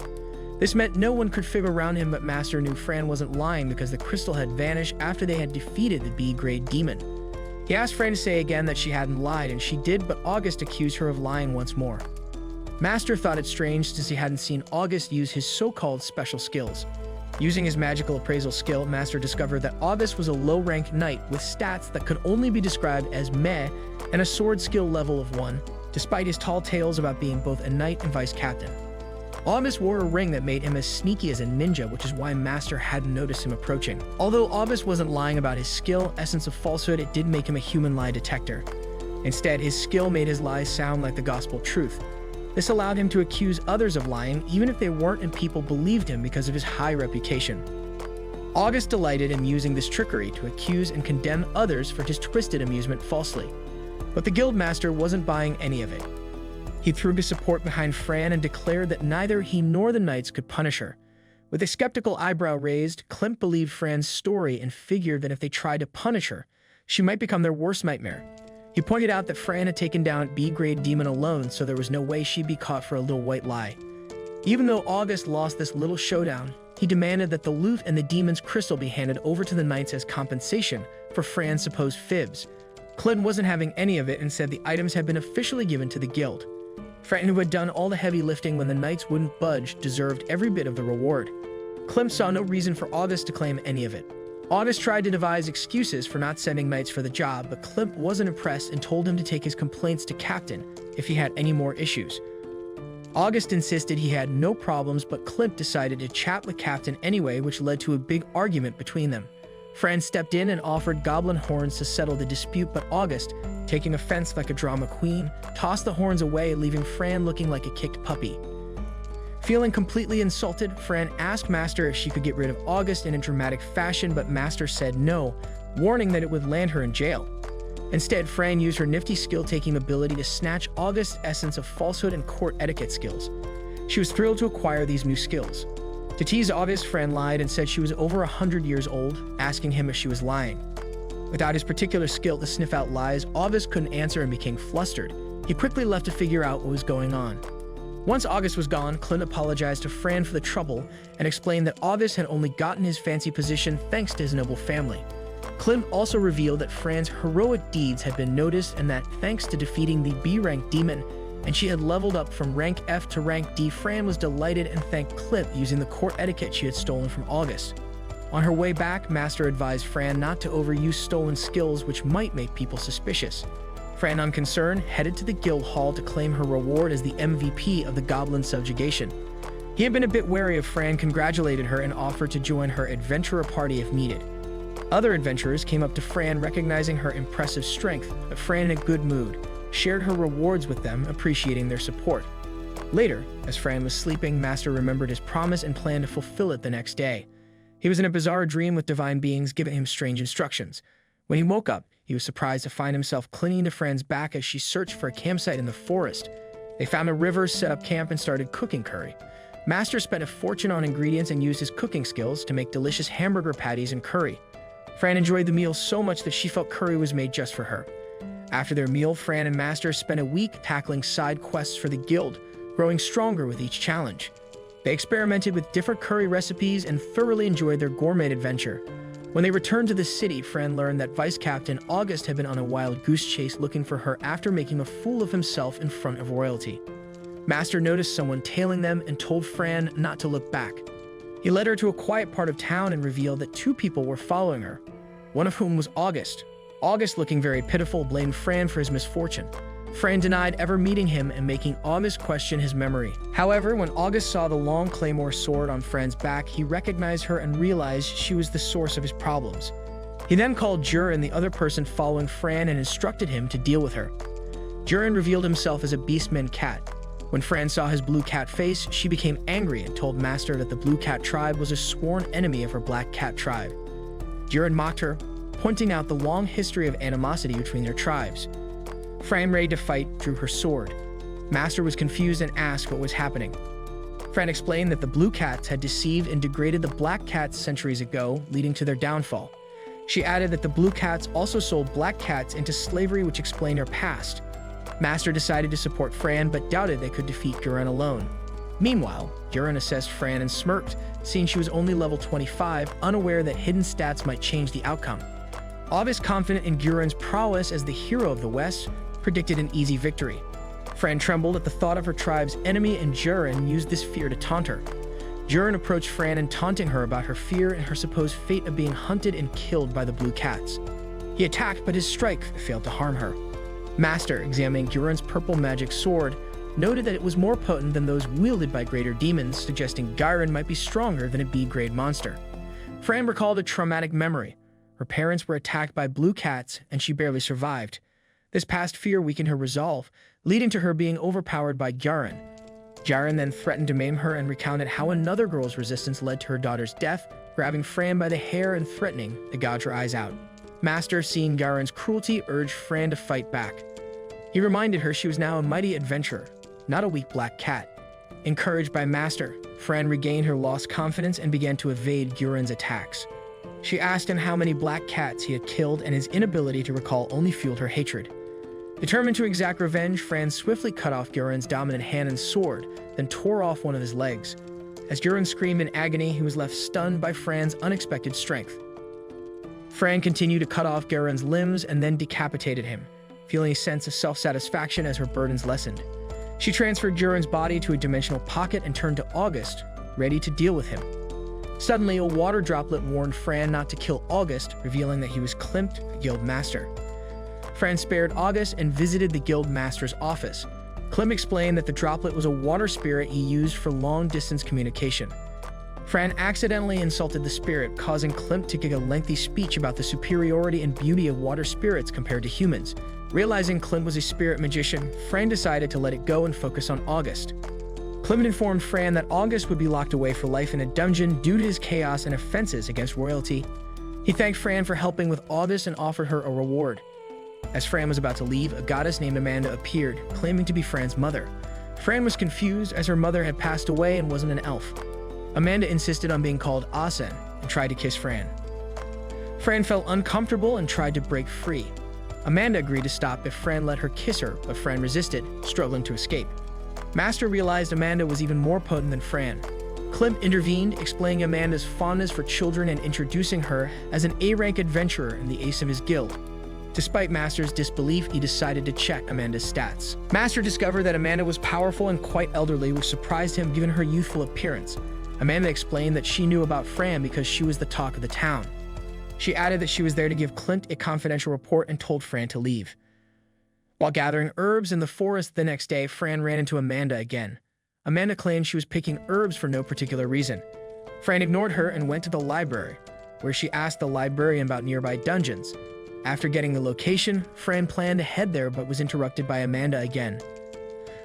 This meant no one could fib around him, but Master knew Fran wasn't lying because the crystal had vanished after they had defeated the B-grade demon. He asked Fran to say again that she hadn't lied, and she did, but August accused her of lying once more. Master thought it strange since he hadn't seen August use his so-called special skills. Using his magical appraisal skill, Master discovered that August was a low-ranked knight with stats that could only be described as meh and a sword skill level of 1, despite his tall tales about being both a knight and vice captain. August wore a ring that made him as sneaky as a ninja, which is why Master hadn't noticed him approaching. Although August wasn't lying about his skill, essence of falsehood, it did make him a human lie detector. Instead, his skill made his lies sound like the gospel truth. This allowed him to accuse others of lying, even if they weren't, and people believed him because of his high reputation. August delighted in using this trickery to accuse and condemn others for his twisted amusement falsely. But the Guildmaster wasn't buying any of it. He threw his support behind Fran and declared that neither he nor the knights could punish her. With a skeptical eyebrow raised, Klimt believed Fran's story and figured that if they tried to punish her, she might become their worst nightmare. He pointed out that Fran had taken down B-grade demon alone, so there was no way she'd be caught for a little white lie. Even though August lost this little showdown, he demanded that the loot and the demon's crystal be handed over to the knights as compensation for Fran's supposed fibs. Klimt wasn't having any of it and said the items had been officially given to the guild. Fran, who had done all the heavy lifting when the knights wouldn't budge, deserved every bit of the reward. Klimt saw no reason for August to claim any of it. August tried to devise excuses for not sending knights for the job, but Klimt wasn't impressed and told him to take his complaints to Captain if he had any more issues. August insisted he had no problems, but Klimt decided to chat with Captain anyway, which led to a big argument between them. Fran stepped in and offered goblin horns to settle the dispute, but August, taking offense like a drama queen, tossed the horns away, leaving Fran looking like a kicked puppy. Feeling completely insulted, Fran asked Master if she could get rid of August in a dramatic fashion, but Master said no, warning that it would land her in jail. Instead, Fran used her nifty skill-taking ability to snatch August's essence of falsehood and court etiquette skills. She was thrilled to acquire these new skills. To tease August, Fran lied and said she was over 100 years old, asking him if she was lying. Without his particular skill to sniff out lies, August couldn't answer and became flustered. He quickly left to figure out what was going on. Once August was gone, Klimt apologized to Fran for the trouble and explained that August had only gotten his fancy position thanks to his noble family. Klimt also revealed that Fran's heroic deeds had been noticed and that thanks to defeating the B-rank demon, and she had leveled up from rank F to rank D, Fran was delighted and thanked Klimt using the court etiquette she had stolen from August. On her way back, Master advised Fran not to overuse stolen skills which might make people suspicious. Fran, unconcerned, headed to the guild hall to claim her reward as the MVP of the goblin subjugation. He had been a bit wary of Fran, congratulated her, and offered to join her adventurer party if needed. Other adventurers came up to Fran, recognizing her impressive strength, but Fran, in a good mood, shared her rewards with them, appreciating their support. Later, as Fran was sleeping, Master remembered his promise and planned to fulfill it the next day. He was in a bizarre dream with divine beings giving him strange instructions. When he woke up, he was surprised to find himself clinging to Fran's back as she searched for a campsite in the forest. They found a river, set up camp, and started cooking curry. Master spent a fortune on ingredients and used his cooking skills to make delicious hamburger patties and curry. Fran enjoyed the meal so much that she felt curry was made just for her. After their meal, Fran and Master spent a week tackling side quests for the guild, growing stronger with each challenge. They experimented with different curry recipes and thoroughly enjoyed their gourmet adventure. When they returned to the city, Fran learned that Vice Captain August had been on a wild goose chase looking for her after making a fool of himself in front of royalty. Master noticed someone tailing them and told Fran not to look back. He led her to a quiet part of town and revealed that two people were following her, one of whom was August. August, looking very pitiful, blamed Fran for his misfortune. Fran denied ever meeting him and making August question his memory. However, when August saw the long claymore sword on Fran's back, he recognized her and realized she was the source of his problems. He then called Jurin, the other person following Fran, and instructed him to deal with her. Jurin revealed himself as a beastman cat. When Fran saw his blue cat face, she became angry and told Master that the blue cat tribe was a sworn enemy of her black cat tribe. Jurin mocked her, pointing out the long history of animosity between their tribes. Fran, ready to fight, drew her sword. Master was confused and asked what was happening. Fran explained that the blue cats had deceived and degraded the black cats centuries ago, leading to their downfall. She added that the blue cats also sold black cats into slavery, which explained her past. Master decided to support Fran, but doubted they could defeat Jurin alone. Meanwhile, Jurin assessed Fran and smirked, seeing she was only level 25, unaware that hidden stats might change the outcome. August, confident in Jurin's prowess as the hero of the West, predicted an easy victory. Fran trembled at the thought of her tribe's enemy, and Jurin used this fear to taunt her. Jurin approached Fran and taunting her about her fear and her supposed fate of being hunted and killed by the blue cats. He attacked, but his strike failed to harm her. Master, examining Jurin's purple magic sword, noted that it was more potent than those wielded by greater demons, suggesting Jurin might be stronger than a B-grade monster. Fran recalled a traumatic memory. Her parents were attacked by blue cats, and she barely survived. This past fear weakened her resolve, leading to her being overpowered by Jurin. Jurin then threatened to maim her and recounted how another girl's resistance led to her daughter's death, grabbing Fran by the hair and threatening to gouge her eyes out. Master, seeing Jurin's cruelty, urged Fran to fight back. He reminded her she was now a mighty adventurer, not a weak black cat. Encouraged by Master, Fran regained her lost confidence and began to evade Jurin's attacks. She asked him how many black cats he had killed, and his inability to recall only fueled her hatred. Determined to exact revenge, Fran swiftly cut off Jurin's dominant hand and sword, then tore off one of his legs. As Jurin screamed in agony, he was left stunned by Fran's unexpected strength. Fran continued to cut off Jurin's limbs and then decapitated him, feeling a sense of self-satisfaction as her burdens lessened. She transferred Jurin's body to a dimensional pocket and turned to August, ready to deal with him. Suddenly, a water droplet warned Fran not to kill August, revealing that he was Klimt, the guild master. Fran spared August and visited the guild master's office. Klimt explained that the droplet was a water spirit he used for long-distance communication. Fran accidentally insulted the spirit, causing Klimt to give a lengthy speech about the superiority and beauty of water spirits compared to humans. Realizing Klimt was a spirit magician, Fran decided to let it go and focus on August. Klimt informed Fran that August would be locked away for life in a dungeon due to his chaos and offenses against royalty. He thanked Fran for helping with August and offered her a reward. As Fran was about to leave, a goddess named Amanda appeared, claiming to be Fran's mother. Fran was confused as her mother had passed away and wasn't an elf. Amanda insisted on being called Asen and tried to kiss Fran. Fran felt uncomfortable and tried to break free. Amanda agreed to stop if Fran let her kiss her, but Fran resisted, struggling to escape. Master realized Amanda was even more potent than Fran. Klimt intervened, explaining Amanda's fondness for children and introducing her as an A-rank adventurer and the ace of his guild. Despite Master's disbelief, he decided to check Amanda's stats. Master discovered that Amanda was powerful and quite elderly, which surprised him given her youthful appearance. Amanda explained that she knew about Fran because she was the talk of the town. She added that she was there to give Klimt a confidential report and told Fran to leave. While gathering herbs in the forest the next day, Fran ran into Amanda again. Amanda claimed she was picking herbs for no particular reason. Fran ignored her and went to the library, where she asked the librarian about nearby dungeons. After getting the location, Fran planned to head there but was interrupted by Amanda again.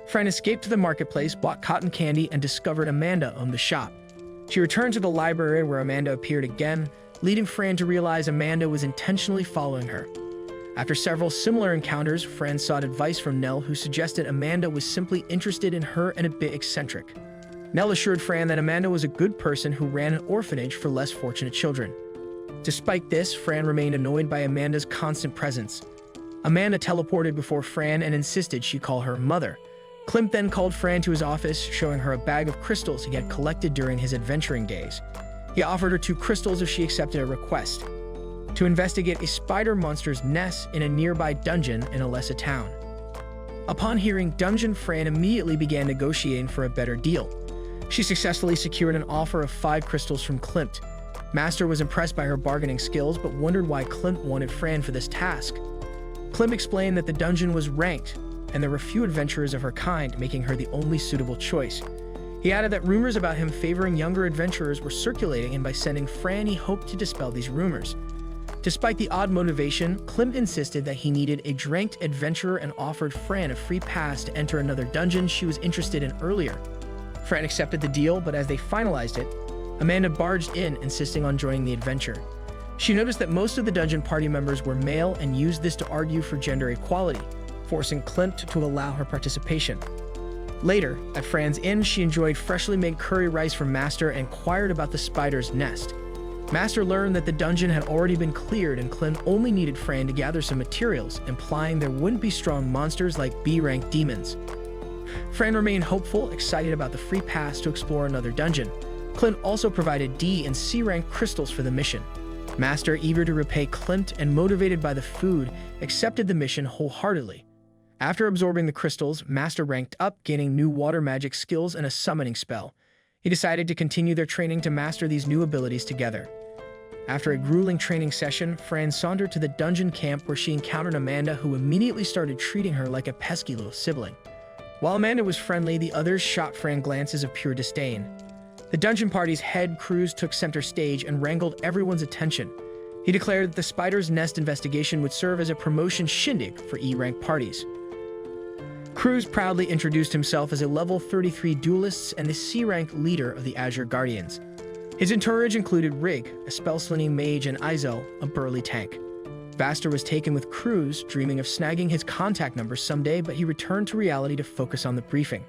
Fran escaped to the marketplace, bought cotton candy, and discovered Amanda owned the shop. She returned to the library where Amanda appeared again, leading Fran to realize Amanda was intentionally following her. After several similar encounters, Fran sought advice from Nell, who suggested Amanda was simply interested in her and a bit eccentric. Nell assured Fran that Amanda was a good person who ran an orphanage for less fortunate children. Despite this, Fran remained annoyed by Amanda's constant presence. Amanda teleported before Fran and insisted she call her mother. Klimt then called Fran to his office, showing her a bag of crystals he had collected during his adventuring days. He offered her 2 crystals if she accepted a request: to investigate a spider monster's nest in a nearby dungeon in Alessa town. Upon hearing dungeon, Fran immediately began negotiating for a better deal. She successfully secured an offer of 5 crystals from Klimt. Master was impressed by her bargaining skills, but wondered why Klimt wanted Fran for this task. Klimt explained that the dungeon was ranked, and there were few adventurers of her kind, making her the only suitable choice. He added that rumors about him favoring younger adventurers were circulating, and by sending Fran, he hoped to dispel these rumors. Despite the odd motivation, Klimt insisted that he needed a ranked adventurer and offered Fran a free pass to enter another dungeon she was interested in earlier. Fran accepted the deal, but as they finalized it, Amanda barged in, insisting on joining the adventure. She noticed that most of the dungeon party members were male and used this to argue for gender equality, forcing Klimt to allow her participation. Later, at Fran's inn, she enjoyed freshly made curry rice from Master and inquired about the spider's nest. Master learned that the dungeon had already been cleared and Klimt only needed Fran to gather some materials, implying there wouldn't be strong monsters like B-rank demons. Fran remained hopeful, excited about the free pass to explore another dungeon. Klimt also provided D and C-rank crystals for the mission. Master, eager to repay Klimt and motivated by the food, accepted the mission wholeheartedly. After absorbing the crystals, Master ranked up, gaining new water magic skills and a summoning spell. He decided to continue their training to master these new abilities together. After a grueling training session, Fran sauntered to the dungeon camp where she encountered Amanda, who immediately started treating her like a pesky little sibling. While Amanda was friendly, the others shot Fran glances of pure disdain. The dungeon party's head, Cruz, took center stage and wrangled everyone's attention. He declared that the spider's nest investigation would serve as a promotion shindig for E-rank parties. Cruz proudly introduced himself as a level 33 duelist and the C-rank leader of the Azure Guardians. His entourage included Rig, a spell-slinging mage, and Izel, a burly tank. Vaster was taken with Cruz, dreaming of snagging his contact number someday, but he returned to reality to focus on the briefing.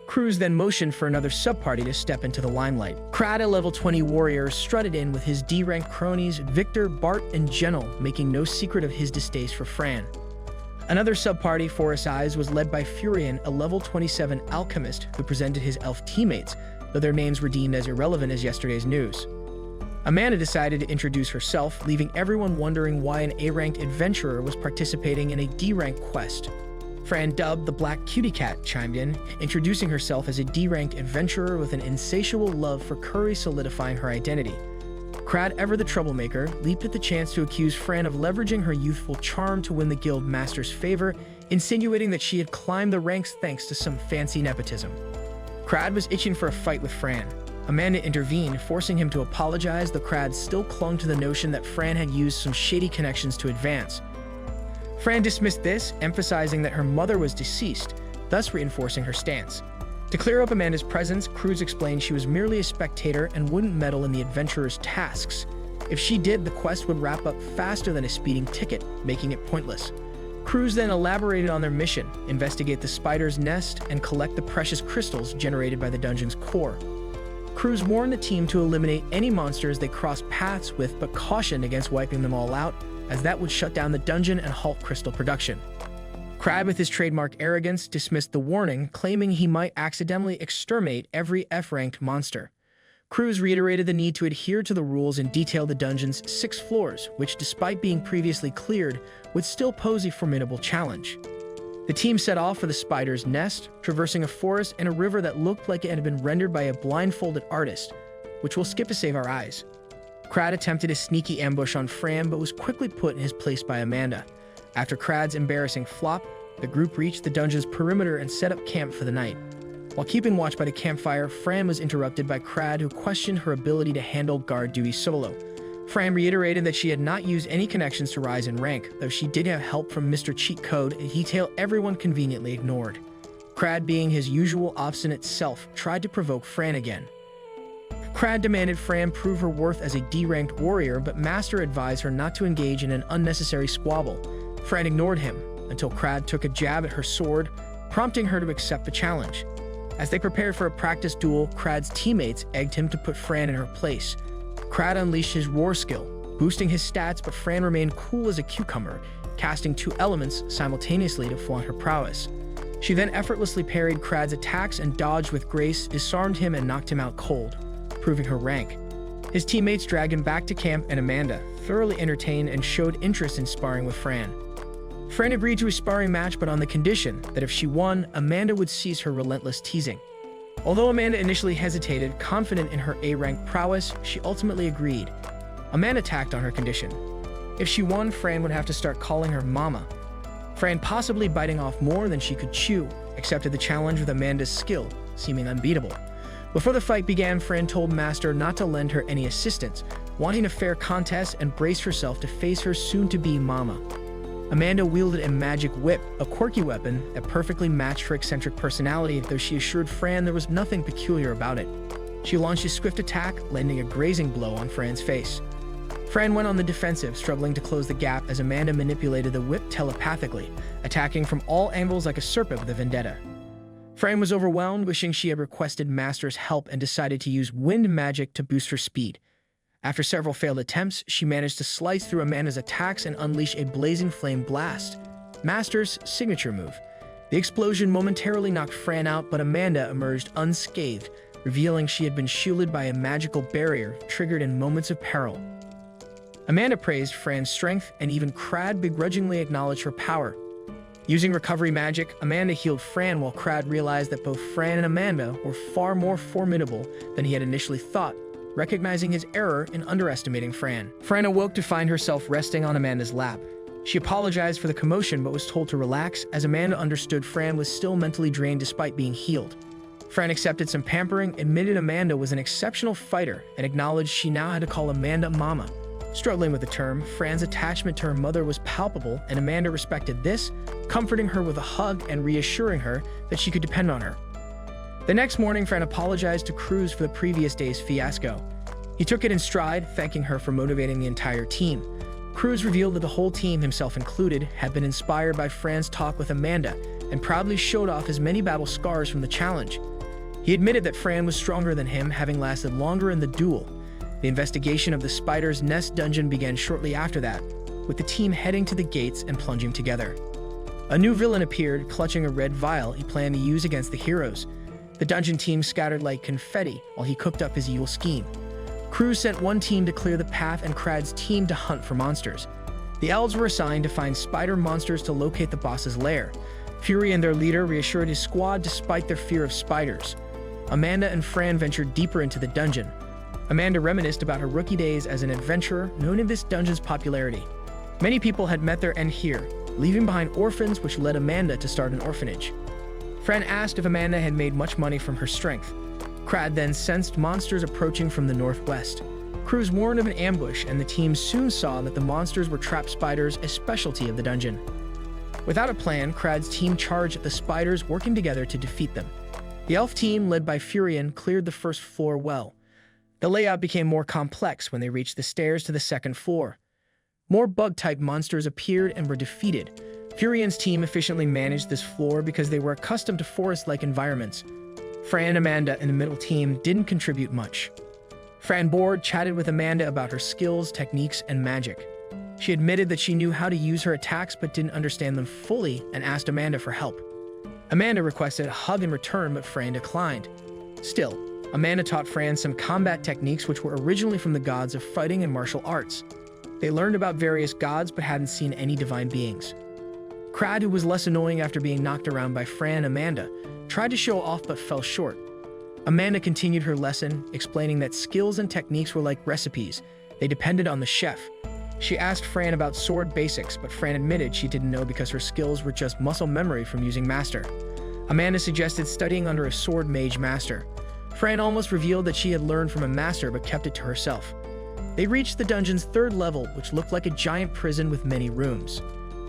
Cruz then motioned for another sub-party to step into the limelight. Krad, a level 20 warrior, strutted in with his D-rank cronies Victor, Bart, and Genel, making no secret of his distaste for Fran. Another sub-party, Forest Eyes, was led by Furion, a level 27 alchemist who presented his elf teammates, though their names were deemed as irrelevant as yesterday's news. Amanda decided to introduce herself, leaving everyone wondering why an A-ranked adventurer was participating in a D-rank quest. Fran, dubbed the Black Cutie Cat, chimed in, introducing herself as a D-ranked adventurer with an insatiable love for curry, solidifying her identity. Krad, ever the troublemaker, leaped at the chance to accuse Fran of leveraging her youthful charm to win the guild master's favor, insinuating that she had climbed the ranks thanks to some fancy nepotism. Krad was itching for a fight with Fran. Amanda intervened, forcing him to apologize, though Krad still clung to the notion that Fran had used some shady connections to advance. Fran dismissed this, emphasizing that her mother was deceased, thus reinforcing her stance. To clear up Amanda's presence, Cruz explained she was merely a spectator and wouldn't meddle in the adventurer's tasks. If she did, the quest would wrap up faster than a speeding ticket, making it pointless. Cruz then elaborated on their mission: investigate the spider's nest and collect the precious crystals generated by the dungeon's core. Cruz warned the team to eliminate any monsters they crossed paths with, but cautioned against wiping them all out, as that would shut down the dungeon and halt crystal production. Krad, with his trademark arrogance, dismissed the warning, claiming he might accidentally exterminate every F-ranked monster. Cruz reiterated the need to adhere to the rules and detailed the dungeon's 6 floors, which, despite being previously cleared, would still pose a formidable challenge. The team set off for the spider's nest, traversing a forest and a river that looked like it had been rendered by a blindfolded artist, which we'll skip to save our eyes. Krad attempted a sneaky ambush on Fran, but was quickly put in his place by Amanda. After Krad's embarrassing flop, the group reached the dungeon's perimeter and set up camp for the night. While keeping watch by the campfire, Fran was interrupted by Krad, who questioned her ability to handle guard duty solo. Fran reiterated that she had not used any connections to rise in rank, though she did have help from Mr. Cheat Code, a detail everyone conveniently ignored. Krad, being his usual obstinate self, tried to provoke Fran again. Krad demanded Fran prove her worth as a D-ranked warrior, but Master advised her not to engage in an unnecessary squabble. Fran ignored him, until Krad took a jab at her sword, prompting her to accept the challenge. As they prepared for a practice duel, Krad's teammates egged him to put Fran in her place. Krad unleashed his roar skill, boosting his stats, but Fran remained cool as a cucumber, casting 2 elements simultaneously to flaunt her prowess. She then effortlessly parried Krad's attacks and dodged with grace, disarmed him and knocked him out cold, proving her rank. His teammates dragged him back to camp, and Amanda, thoroughly entertained and showed interest in sparring with Fran. Fran agreed to a sparring match, but on the condition that if she won, Amanda would cease her relentless teasing. Although Amanda initially hesitated, confident in her A-rank prowess, she ultimately agreed. Amanda tacked on her condition. If she won, Fran would have to start calling her Mama. Fran, possibly biting off more than she could chew, accepted the challenge with Amanda's skill, seeming unbeatable. Before the fight began, Fran told Master not to lend her any assistance, wanting a fair contest and braced herself to face her soon-to-be Mama. Amanda wielded a magic whip, a quirky weapon that perfectly matched her eccentric personality, though she assured Fran there was nothing peculiar about it. She launched a swift attack, landing a grazing blow on Fran's face. Fran went on the defensive, struggling to close the gap as Amanda manipulated the whip telepathically, attacking from all angles like a serpent with a vendetta. Fran was overwhelmed, wishing she had requested Master's help, and decided to use wind magic to boost her speed. After several failed attempts, she managed to slice through Amanda's attacks and unleash a blazing flame blast, Master's signature move. The explosion momentarily knocked Fran out, but Amanda emerged unscathed, revealing she had been shielded by a magical barrier triggered in moments of peril. Amanda praised Fran's strength, and even Crad begrudgingly acknowledged her power. Using recovery magic, Amanda healed Fran, while Crad realized that both Fran and Amanda were far more formidable than he had initially thought, recognizing his error in underestimating Fran. Fran awoke to find herself resting on Amanda's lap. She apologized for the commotion but was told to relax, as Amanda understood Fran was still mentally drained despite being healed. Fran accepted some pampering, admitted Amanda was an exceptional fighter, and acknowledged she now had to call Amanda Mama. Struggling with the term, Fran's attachment to her mother was palpable, and Amanda respected this, comforting her with a hug and reassuring her that she could depend on her. The next morning, Fran apologized to Cruz for the previous day's fiasco. He took it in stride, thanking her for motivating the entire team. Cruz revealed that the whole team, himself included, had been inspired by Fran's talk with Amanda, and proudly showed off his many battle scars from the challenge. He admitted that Fran was stronger than him, having lasted longer in the duel. The investigation of the Spider's Nest dungeon began shortly after that, with the team heading to the gates and plunging together. A new villain appeared, clutching a red vial he planned to use against the heroes. The dungeon team scattered like confetti while he cooked up his evil scheme. Cruz sent one team to clear the path and Crad's team to hunt for monsters. The elves were assigned to find spider monsters to locate the boss's lair. Fury and their leader reassured his squad despite their fear of spiders. Amanda and Fran ventured deeper into the dungeon. Amanda reminisced about her rookie days as an adventurer, noting this dungeon's popularity. Many people had met their end here, leaving behind orphans, which led Amanda to start an orphanage. Fran asked if Amanda had made much money from her strength. Crad then sensed monsters approaching from the northwest. Cruz warned of an ambush, and the team soon saw that the monsters were trap spiders, a specialty of the dungeon. Without a plan, Crad's team charged at the spiders, working together to defeat them. The elf team, led by Furion, cleared the first floor well. The layout became more complex when they reached the stairs to the second floor. More bug-type monsters appeared and were defeated. Furion's team efficiently managed this floor because they were accustomed to forest-like environments. Fran and Amanda in the middle team didn't contribute much. Fran bored chatted with Amanda about her skills, techniques, and magic. She admitted that she knew how to use her attacks but didn't understand them fully, and asked Amanda for help. Amanda requested a hug in return, but Fran declined. Still, Amanda taught Fran some combat techniques which were originally from the gods of fighting and martial arts. They learned about various gods but hadn't seen any divine beings. Crad, who was less annoying after being knocked around by Fran and Amanda, tried to show off but fell short. Amanda continued her lesson, explaining that skills and techniques were like recipes. They depended on the chef. She asked Fran about sword basics, but Fran admitted she didn't know because her skills were just muscle memory from using Master. Amanda suggested studying under a sword mage master. Fran almost revealed that she had learned from a master but kept it to herself. They reached the dungeon's third level, which looked like a giant prison with many rooms.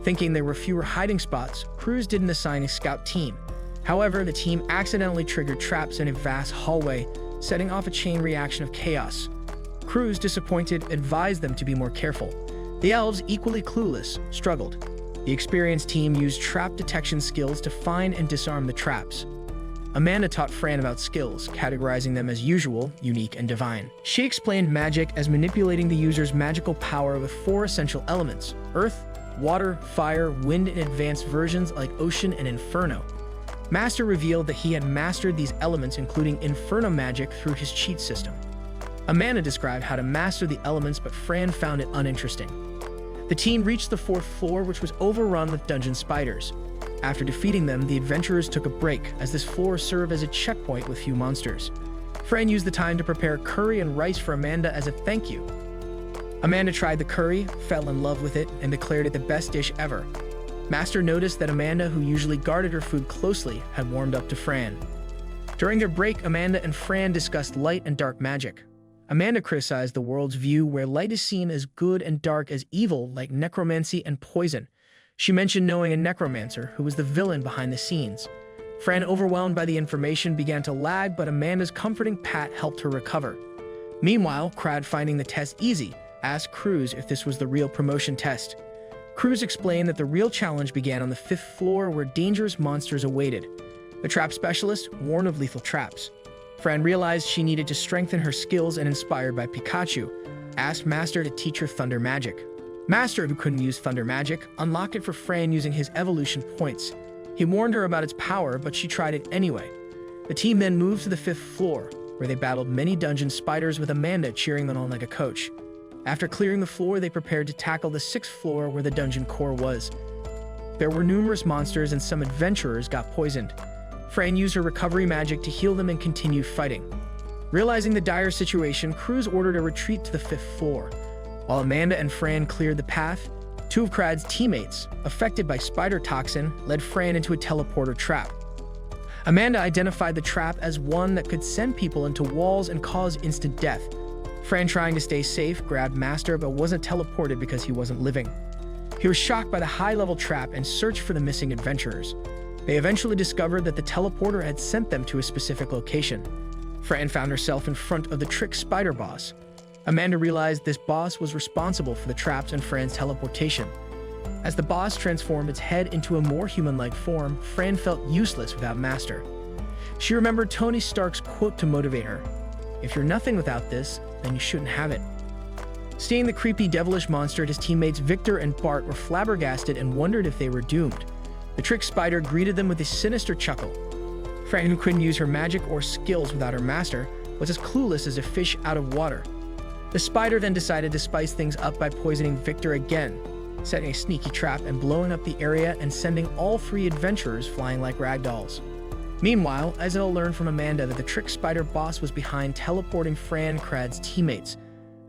Thinking there were fewer hiding spots, Cruz didn't assign a scout team. However, the team accidentally triggered traps in a vast hallway, setting off a chain reaction of chaos. Cruz, disappointed, advised them to be more careful. The elves, equally clueless, struggled. The experienced team used trap detection skills to find and disarm the traps. Amanda taught Fran about skills, categorizing them as usual, unique, and divine. She explained magic as manipulating the user's magical power with 4 essential elements: earth, water, fire, wind, and advanced versions like ocean and inferno. Master revealed that he had mastered these elements, including inferno magic, through his cheat system. Amanda described how to master the elements, but Fran found it uninteresting. The team reached the 4th floor, which was overrun with dungeon spiders. After defeating them, the adventurers took a break, as this floor served as a checkpoint with few monsters. Fran used the time to prepare curry and rice for Amanda as a thank you. Amanda tried the curry, fell in love with it, and declared it the best dish ever. Master noticed that Amanda, who usually guarded her food closely, had warmed up to Fran. During their break, Amanda and Fran discussed light and dark magic. Amanda criticized the world's view where light is seen as good and dark as evil, like necromancy and poison. She mentioned knowing a necromancer who was the villain behind the scenes. Fran, overwhelmed by the information, began to lag, but Amanda's comforting pat helped her recover. Meanwhile, Crad, finding the test easy, asked Cruz if this was the real promotion test. Cruz explained that the real challenge began on the 5th floor, where dangerous monsters awaited. The trap specialist warned of lethal traps. Fran realized she needed to strengthen her skills, and inspired by Pikachu, asked Master to teach her thunder magic. Master, who couldn't use thunder magic, unlocked it for Fran using his evolution points. He warned her about its power, but she tried it anyway. The team then moved to the 5th floor, where they battled many dungeon spiders, with Amanda cheering them on like a coach. After clearing the floor, they prepared to tackle the 6th floor, where the dungeon core was. There were numerous monsters, and some adventurers got poisoned. Fran used her recovery magic to heal them and continued fighting. Realizing the dire situation, Cruz ordered a retreat to the 5th floor. While Amanda and Fran cleared the path, two of Crad's teammates, affected by spider toxin, led Fran into a teleporter trap. Amanda identified the trap as one that could send people into walls and cause instant death. Fran, trying to stay safe, grabbed Master but wasn't teleported because he wasn't living. He was shocked by the high-level trap and searched for the missing adventurers. They eventually discovered that the teleporter had sent them to a specific location. Fran found herself in front of the trick spider boss. Amanda realized this boss was responsible for the traps and Fran's teleportation. As the boss transformed its head into a more human-like form, Fran felt useless without Master. She remembered Tony Stark's quote to motivate her: "If you're nothing without this, then you shouldn't have it." Seeing the creepy devilish monster, his teammates Victor and Bart were flabbergasted and wondered if they were doomed. The trick spider greeted them with a sinister chuckle. Fran, who couldn't use her magic or skills without her Master, was as clueless as a fish out of water. The spider then decided to spice things up by poisoning Victor again, setting a sneaky trap and blowing up the area and sending all 3 adventurers flying like ragdolls. Meanwhile, Izel learned from Amanda that the trick spider boss was behind teleporting Fran, Crad's teammates.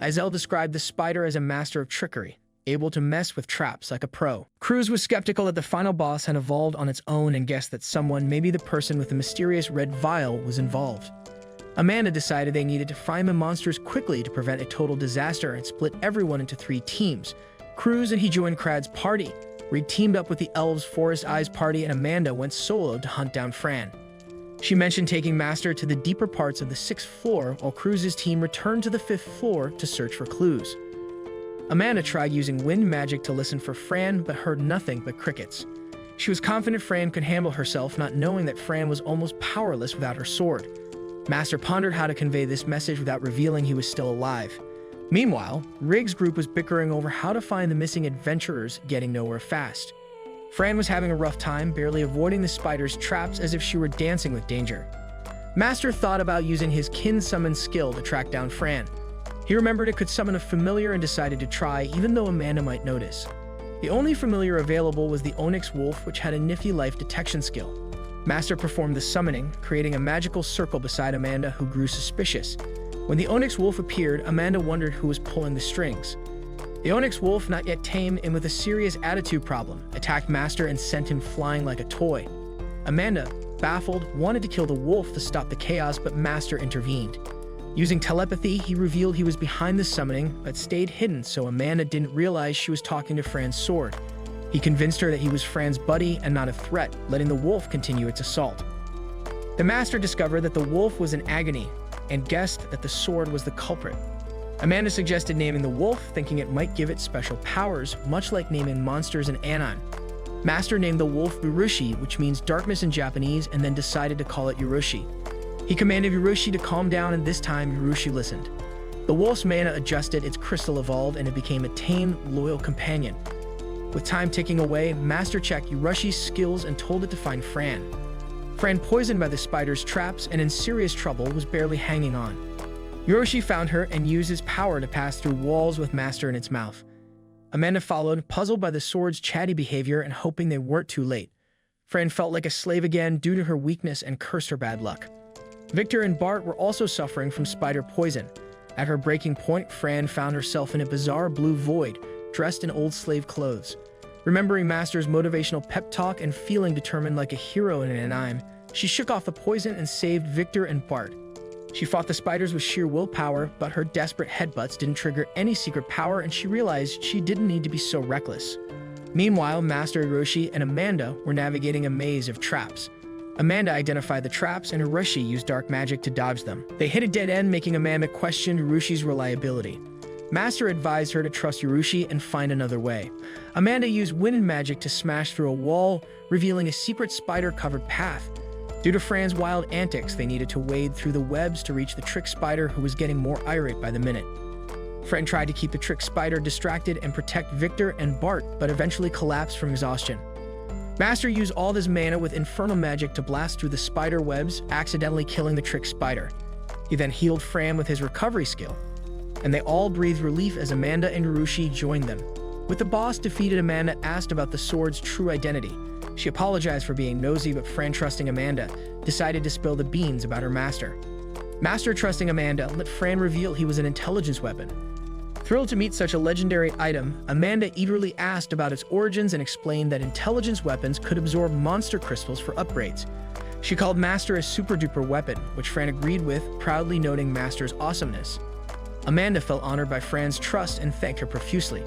Izel described the spider as a master of trickery, able to mess with traps like a pro. Cruz was skeptical that the final boss had evolved on its own and guessed that someone, maybe the person with the mysterious red vial, was involved. Amanda decided they needed to find the monsters quickly to prevent a total disaster and split everyone into 3 teams. Cruz and he joined Crad's party. Reed teamed up with the Elves' Forest Eyes party, and Amanda went solo to hunt down Fran. She mentioned taking Master to the deeper parts of the 6th floor, while Cruz's team returned to the 5th floor to search for clues. Amanda tried using wind magic to listen for Fran, but heard nothing but crickets. She was confident Fran could handle herself, not knowing that Fran was almost powerless without her sword. Master pondered how to convey this message without revealing he was still alive. Meanwhile, Riggs' group was bickering over how to find the missing adventurers, getting nowhere fast. Fran was having a rough time, barely avoiding the spider's traps as if she were dancing with danger. Master thought about using his kin summon skill to track down Fran. He remembered it could summon a familiar and decided to try, even though Amanda might notice. The only familiar available was the Onyx Wolf, which had a nifty life detection skill. Master performed the summoning, creating a magical circle beside Amanda, who grew suspicious. When the Onyx Wolf appeared, Amanda wondered who was pulling the strings. The Onyx Wolf, not yet tamed and with a serious attitude problem, attacked Master and sent him flying like a toy. Amanda, baffled, wanted to kill the wolf to stop the chaos, but Master intervened. Using telepathy, he revealed he was behind the summoning, but stayed hidden so Amanda didn't realize she was talking to Fran's sword. He convinced her that he was Fran's buddy and not a threat, letting the wolf continue its assault. The Master discovered that the wolf was in agony and guessed that the sword was the culprit. Amanda suggested naming the wolf, thinking it might give it special powers, much like naming monsters in Anon. Master named the wolf Urushi, which means darkness in Japanese, and then decided to call it Urushi. He commanded Urushi to calm down, and this time Urushi listened. The wolf's mana adjusted, its crystal evolved, and it became a tame, loyal companion. With time ticking away, Master checked Urushi's skills and told it to find Fran. Fran, poisoned by the spider's traps and in serious trouble, was barely hanging on. Urushi found her and used his power to pass through walls with Master in its mouth. Amanda followed, puzzled by the sword's chatty behavior and hoping they weren't too late. Fran felt like a slave again due to her weakness and cursed her bad luck. Victor and Bart were also suffering from spider poison. At her breaking point, Fran found herself in a bizarre blue void, dressed in old slave clothes. Remembering Master's motivational pep talk and feeling determined like a hero in an anime, she shook off the poison and saved Victor and Bart. She fought the spiders with sheer willpower, but her desperate headbutts didn't trigger any secret power, and she realized she didn't need to be so reckless. Meanwhile, Master Hiroshi and Amanda were navigating a maze of traps. Amanda identified the traps, and Hiroshi used dark magic to dodge them. They hit a dead end, making Amanda question Hiroshi's reliability. Master advised her to trust Hiroshi and find another way. Amanda used wind magic to smash through a wall, revealing a secret spider-covered path. Due to Fran's wild antics, they needed to wade through the webs to reach the trick spider, who was getting more irate by the minute. Fran tried to keep the trick spider distracted and protect Victor and Bart, but eventually collapsed from exhaustion. Master used all his mana with infernal magic to blast through the spider webs, accidentally killing the trick spider. He then healed Fran with his recovery skill, and they all breathed relief as Amanda and Hiroshi joined them. With the boss defeated, Amanda asked about the sword's true identity. She apologized for being nosy, but Fran, trusting Amanda, decided to spill the beans about her master. Master, trusting Amanda, let Fran reveal he was an intelligence weapon. Thrilled to meet such a legendary item, Amanda eagerly asked about its origins and explained that intelligence weapons could absorb monster crystals for upgrades. She called Master a super-duper weapon, which Fran agreed with, proudly noting Master's awesomeness. Amanda felt honored by Fran's trust and thanked her profusely.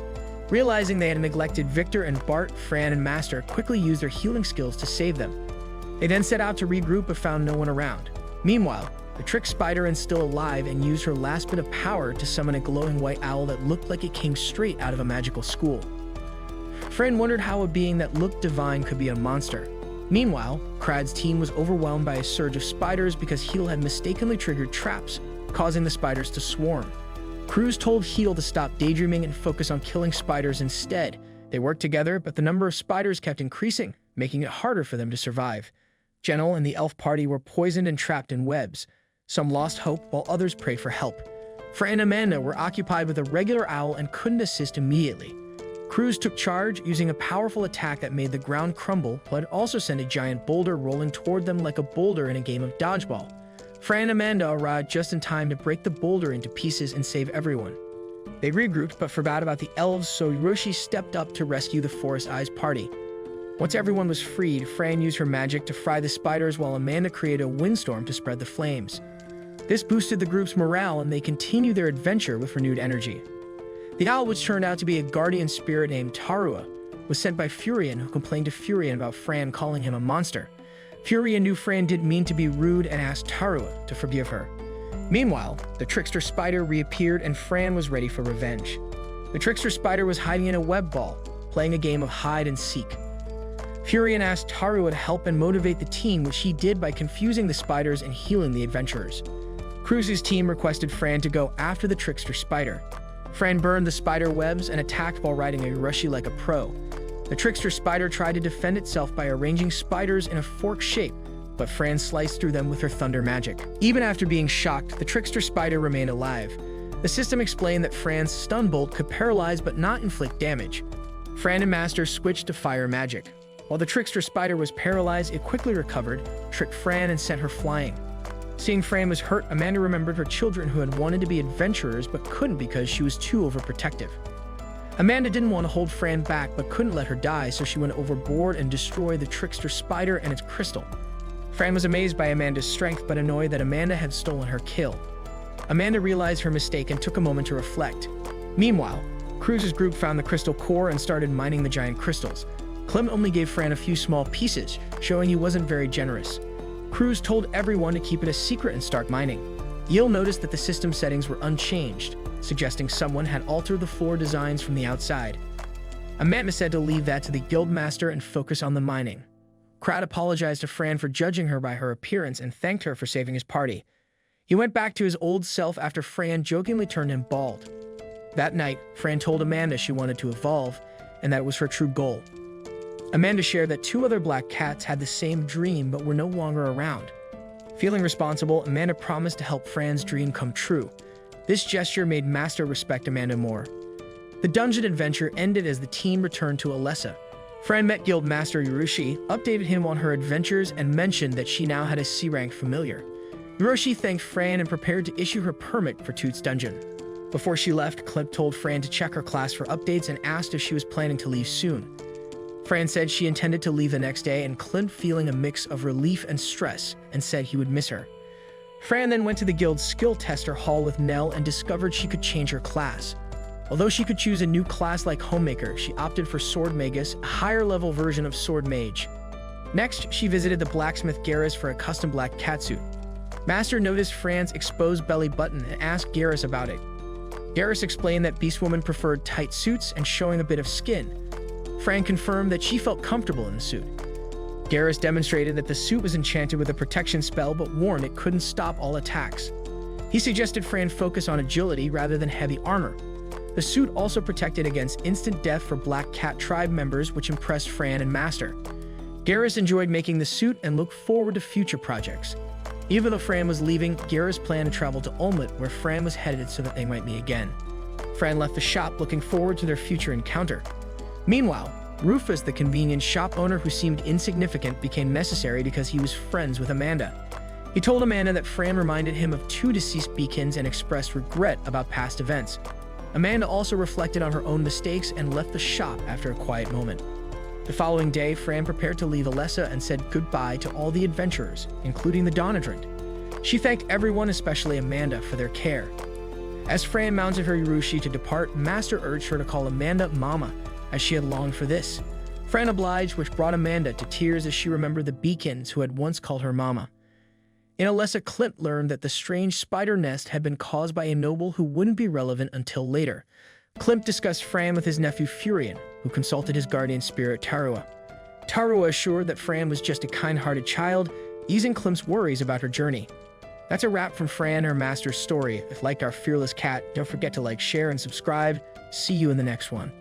Realizing they had neglected Victor and Bart, Fran and Master quickly used their healing skills to save them. They then set out to regroup but found no one around. Meanwhile, the trick spider is still alive and used her last bit of power to summon a glowing white owl that looked like it came straight out of a magical school. Fran wondered how a being that looked divine could be a monster. Meanwhile, Krad's team was overwhelmed by a surge of spiders because Heel had mistakenly triggered traps, causing the spiders to swarm. Cruz told Heel to stop daydreaming and focus on killing spiders instead. They worked together, but the number of spiders kept increasing, making it harder for them to survive. Genel and the elf party were poisoned and trapped in webs. Some lost hope, while others prayed for help. Fran and Amanda were occupied with a regular owl and couldn't assist immediately. Cruz took charge, using a powerful attack that made the ground crumble, but it also sent a giant boulder rolling toward them like a boulder in a game of dodgeball. Fran and Amanda arrived just in time to break the boulder into pieces and save everyone. They regrouped but forgot about the elves, so Hiroshi stepped up to rescue the Forest Eyes party. Once everyone was freed, Fran used her magic to fry the spiders while Amanda created a windstorm to spread the flames. This boosted the group's morale and they continued their adventure with renewed energy. The owl, which turned out to be a guardian spirit named Tarua, was sent by Furion, who complained to Furion about Fran calling him a monster. Furion knew Fran didn't mean to be rude and asked Tarua to forgive her. Meanwhile, the trickster spider reappeared and Fran was ready for revenge. The trickster spider was hiding in a web ball, playing a game of hide and seek. Furion asked Tarua to help and motivate the team, which he did by confusing the spiders and healing the adventurers. Cruz's team requested Fran to go after the trickster spider. Fran burned the spider webs and attacked while riding a Hiroshi like a pro. The trickster spider tried to defend itself by arranging spiders in a fork shape, but Fran sliced through them with her thunder magic. Even after being shocked, the trickster spider remained alive. The system explained that Fran's stun bolt could paralyze but not inflict damage. Fran and Master switched to fire magic. While the trickster spider was paralyzed, it quickly recovered, tricked Fran, and sent her flying. Seeing Fran was hurt, Amanda remembered her children who had wanted to be adventurers but couldn't because she was too overprotective. Amanda didn't want to hold Fran back but couldn't let her die, so she went overboard and destroyed the trickster spider and its crystal. Fran was amazed by Amanda's strength but annoyed that Amanda had stolen her kill. Amanda realized her mistake and took a moment to reflect. Meanwhile, Cruz's group found the crystal core and started mining the giant crystals. Clem only gave Fran a few small pieces, showing he wasn't very generous. Cruz told everyone to keep it a secret and start mining. Yale noticed that the system settings were unchanged, suggesting someone had altered the floor designs from the outside. Amanda said to leave that to the guildmaster and focus on the mining. Krad apologized to Fran for judging her by her appearance and thanked her for saving his party. He went back to his old self after Fran jokingly turned him bald. That night, Fran told Amanda she wanted to evolve, and that it was her true goal. Amanda shared that 2 other black cats had the same dream but were no longer around. Feeling responsible, Amanda promised to help Fran's dream come true. This gesture made Master respect Amanda more. The dungeon adventure ended as the team returned to Alessa. Fran met Guild Master Hiroshi, updated him on her adventures, and mentioned that she now had a C-rank familiar. Hiroshi thanked Fran and prepared to issue her permit for Toot's dungeon. Before she left, Clip told Fran to check her class for updates and asked if she was planning to leave soon. Fran said she intended to leave the next day, and Clint, feeling a mix of relief and stress, and said he would miss her. Fran then went to the guild's skill tester hall with Nell and discovered she could change her class. Although she could choose a new class like Homemaker, she opted for Sword Magus, a higher-level version of Sword Mage. Next, she visited the blacksmith Garrus for a custom black catsuit. Master noticed Fran's exposed belly button and asked Garrus about it. Garrus explained that Beastwoman preferred tight suits and showing a bit of skin. Fran confirmed that she felt comfortable in the suit. Garrus demonstrated that the suit was enchanted with a protection spell but warned it couldn't stop all attacks. He suggested Fran focus on agility rather than heavy armor. The suit also protected against instant death for Black Cat tribe members, which impressed Fran and Master. Garrus enjoyed making the suit and looked forward to future projects. Even though Fran was leaving, Garrus planned to travel to Olmut, where Fran was headed so that they might meet again. Fran left the shop looking forward to their future encounter. Meanwhile, Rufus, the convenience shop owner who seemed insignificant, became necessary because he was friends with Amanda. He told Amanda that Fran reminded him of 2 deceased beacons and expressed regret about past events. Amanda also reflected on her own mistakes and left the shop after a quiet moment. The following day, Fran prepared to leave Alessa and said goodbye to all the adventurers, including the Donadrant. She thanked everyone, especially Amanda, for their care. As Fran mounted her Hiroshi to depart, Master urged her to call Amanda Mama, as she had longed for this. Fran obliged, which brought Amanda to tears as she remembered the beacons who had once called her Mama. In Alessa, Clint learned that the strange spider nest had been caused by a noble who wouldn't be relevant until later. Klimt discussed Fran with his nephew Furion, who consulted his guardian spirit Tarua. Tarua assured that Fran was just a kind-hearted child, easing Klimt's worries about her journey. That's a wrap from Fran and her master's story. If you liked our fearless cat, don't forget to like, share, and subscribe. See you in the next one.